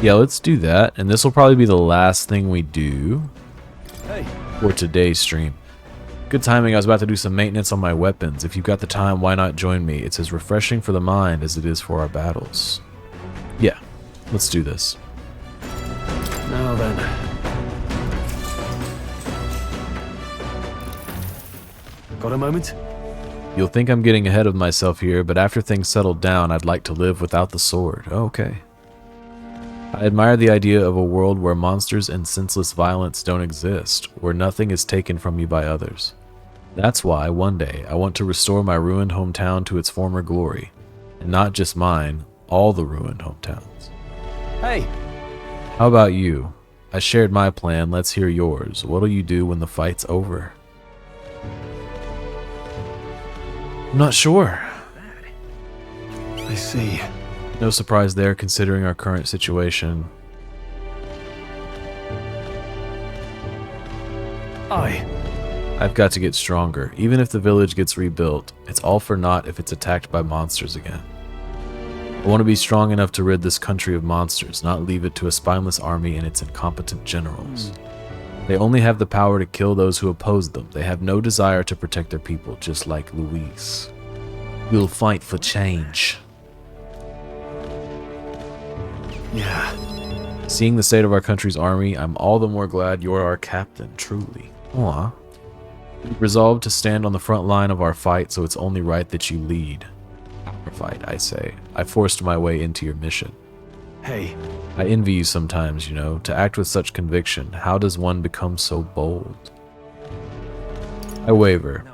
Yeah, let's do that. And this will probably be the last thing we do for today's stream. Good timing. I was about to do some maintenance on my weapons. If you've got the time, why not join me? It's as refreshing for the mind as it is for our battles. Yeah, let's do this. Now then. Got a moment? You'll think I'm getting ahead of myself here, but after things settle down, I'd like to live without the sword. Oh, okay. I admire the idea of a world where monsters and senseless violence don't exist, where nothing is taken from you by others. That's why, one day, I want to restore my ruined hometown to its former glory. And not just mine, all the ruined hometowns. Hey! How about you? I shared my plan, let's hear yours. What'll you do when the fight's over? I'm not sure. I see. No surprise there, considering our current situation. I've got to get stronger. Even if the village gets rebuilt, it's all for naught if it's attacked by monsters again. I want to be strong enough to rid this country of monsters, not leave it to a spineless army and its incompetent generals. They only have the power to kill those who oppose them. They have no desire to protect their people, just like Luis. We'll fight for change. Yeah. Seeing the state of our country's army, I'm all the more glad you're our captain, truly. Aw. We've resolved to stand on the front line of our fight, so it's only right that you lead. Our fight, I say. I forced my way into your mission. Hey. I envy you sometimes, you know, to act with such conviction. How does one become so bold? I waver.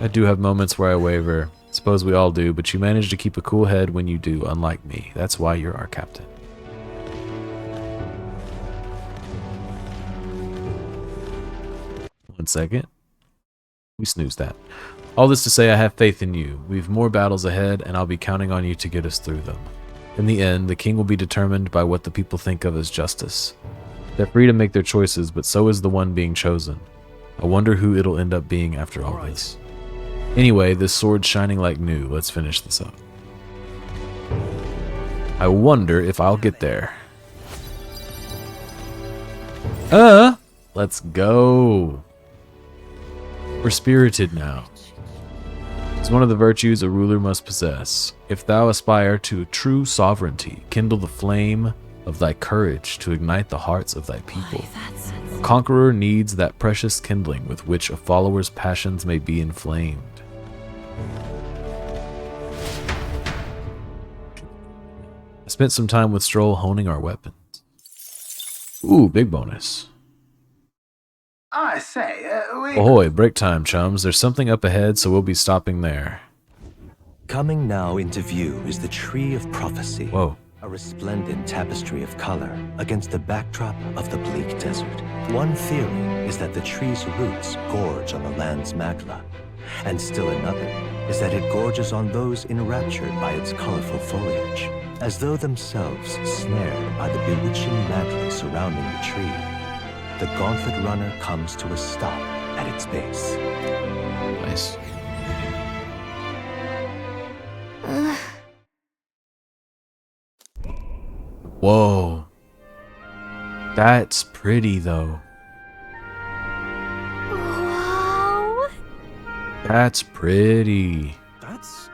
I do have moments where I waver. Suppose we all do, but you manage to keep a cool head when you do, unlike me. That's why you're our captain. One second. We snooze that. All this to say, I have faith in you. We've more battles ahead, and I'll be counting on you to get us through them. In the end, the king will be determined by what the people think of as justice. They're free to make their choices, but so is the one being chosen. I wonder who it'll end up being after all this. Anyway, this sword's shining like new. Let's finish this up. I wonder if I'll get there. Let's go. We're spirited now. It's one of the virtues a ruler must possess. If thou aspire to true sovereignty, kindle the flame of thy courage to ignite the hearts of thy people. A conqueror needs that precious kindling with which a follower's passions may be inflamed. I spent some time with Stroll honing our weapons. Ooh, big bonus. I say, we... Ahoy, break time, chums. There's something up ahead, so we'll be stopping there. Coming now into view is the Tree of Prophecy. Whoa. A resplendent tapestry of color against the backdrop of the bleak desert. One theory is that the tree's roots gorge on the land's magla, and still another is that it gorges on those enraptured by its colorful foliage, as though themselves snared by the bewitching magla surrounding the tree. The gauntlet runner comes to a stop at its base. Nice. Whoa. That's pretty, though. Wow. That's pretty. That's...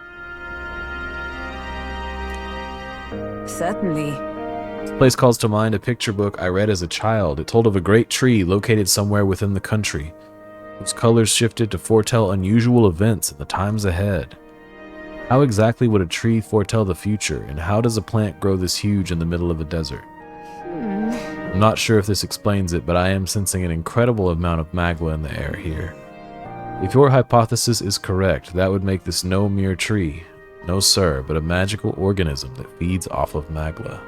Certainly. This place calls to mind a picture book I read as a child. It told of a great tree located somewhere within the country, whose colors shifted to foretell unusual events in the times ahead. How exactly would a tree foretell the future, and how does a plant grow this huge in the middle of a desert? I'm not sure if this explains it, but I am sensing an incredible amount of magla in the air here. If your hypothesis is correct, that would make this no mere tree. No sir, but a magical organism that feeds off of magla.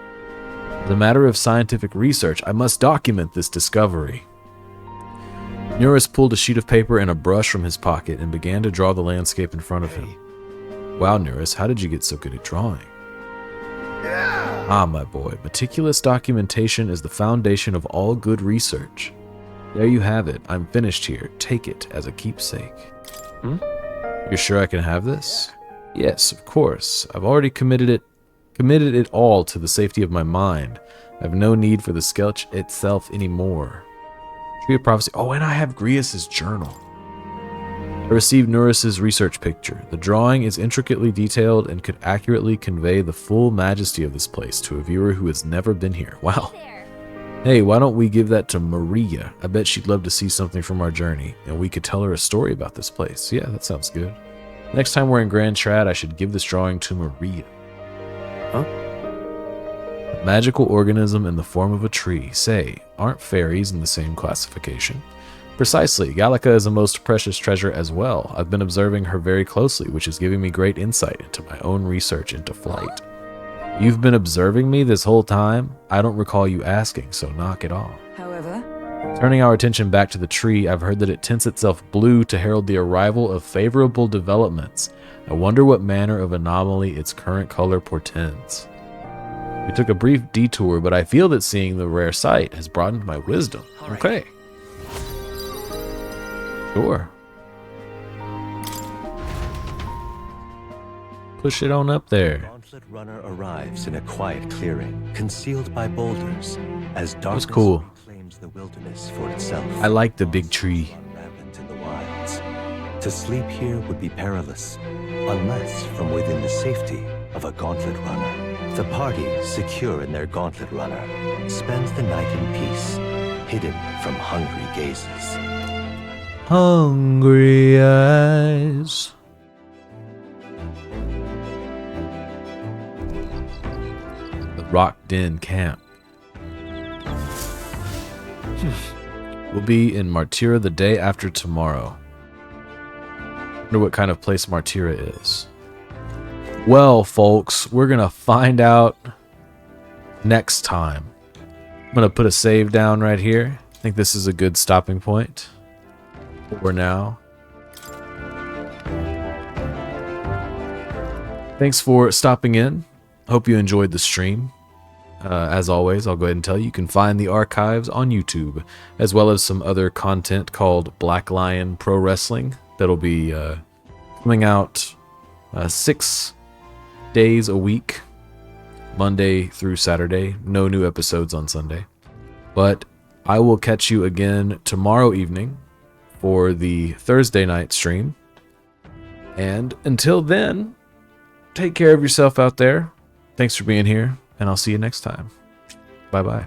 As a matter of scientific research, I must document this discovery. Nuris pulled a sheet of paper and a brush from his pocket and began to draw the landscape in front of him. Wow, Nuris, how did you get so good at drawing? Ah, my boy, meticulous documentation is the foundation of all good research. There you have it. I'm finished here. Take it as a keepsake. You're sure I can have this? Yes, of course. I've already committed it. committed it all to the safety of my mind. I have no need for the sketch itself anymore. Tree of Prophecy. Oh, and I have Grius's journal. I received Norris's research picture. The drawing is intricately detailed and could accurately convey the full majesty of this place to a viewer who has never been here. Wow. Hey, why don't we give that to Maria? I bet she'd love to see something from our journey, and we could tell her a story about this place. Yeah, that sounds good. Next time we're in Grand Trad, I should give this drawing to Maria. Huh? A magical organism in the form of a tree. Say, aren't fairies in the same classification? Precisely. Gallica is a most precious treasure as well. I've been observing her very closely, which is giving me great insight into my own research into flight. You've been observing me this whole time? I don't recall you asking, so knock it off. However, turning our attention back to the tree, I've heard that it tints itself blue to herald the arrival of favorable developments. I wonder what manner of anomaly its current color portends. We took a brief detour, but I feel that seeing the rare sight has broadened my wisdom. Okay. Sure. Push it on up there. Gauntlet runner arrives in a quiet clearing, concealed by boulders, as darkness cool. claims the wilderness for itself. I like the big tree. Rampant in the wilds. To sleep here would be perilous, unless from within the safety of a gauntlet runner. The party, secure in their gauntlet runner, spends the night in peace, hidden from hungry gazes. Hungry eyes. The Rock Den camp. We'll be in Martira the day after tomorrow. Wonder what kind of place Martira is. Well, folks, we're gonna find out next time. I'm gonna put a save down right here. I think this is a good stopping point for now. Thanks for stopping in. Hope you enjoyed the stream. As always, I'll go ahead and tell you, you can find the archives on YouTube, as well as some other content called Black Lion Pro Wrestling that'll be coming out 6 days a week, Monday through Saturday. No new episodes on Sunday. But I will catch you again tomorrow evening for the Thursday night stream. And until then, take care of yourself out there. Thanks for being here, and I'll see you next time. Bye-bye.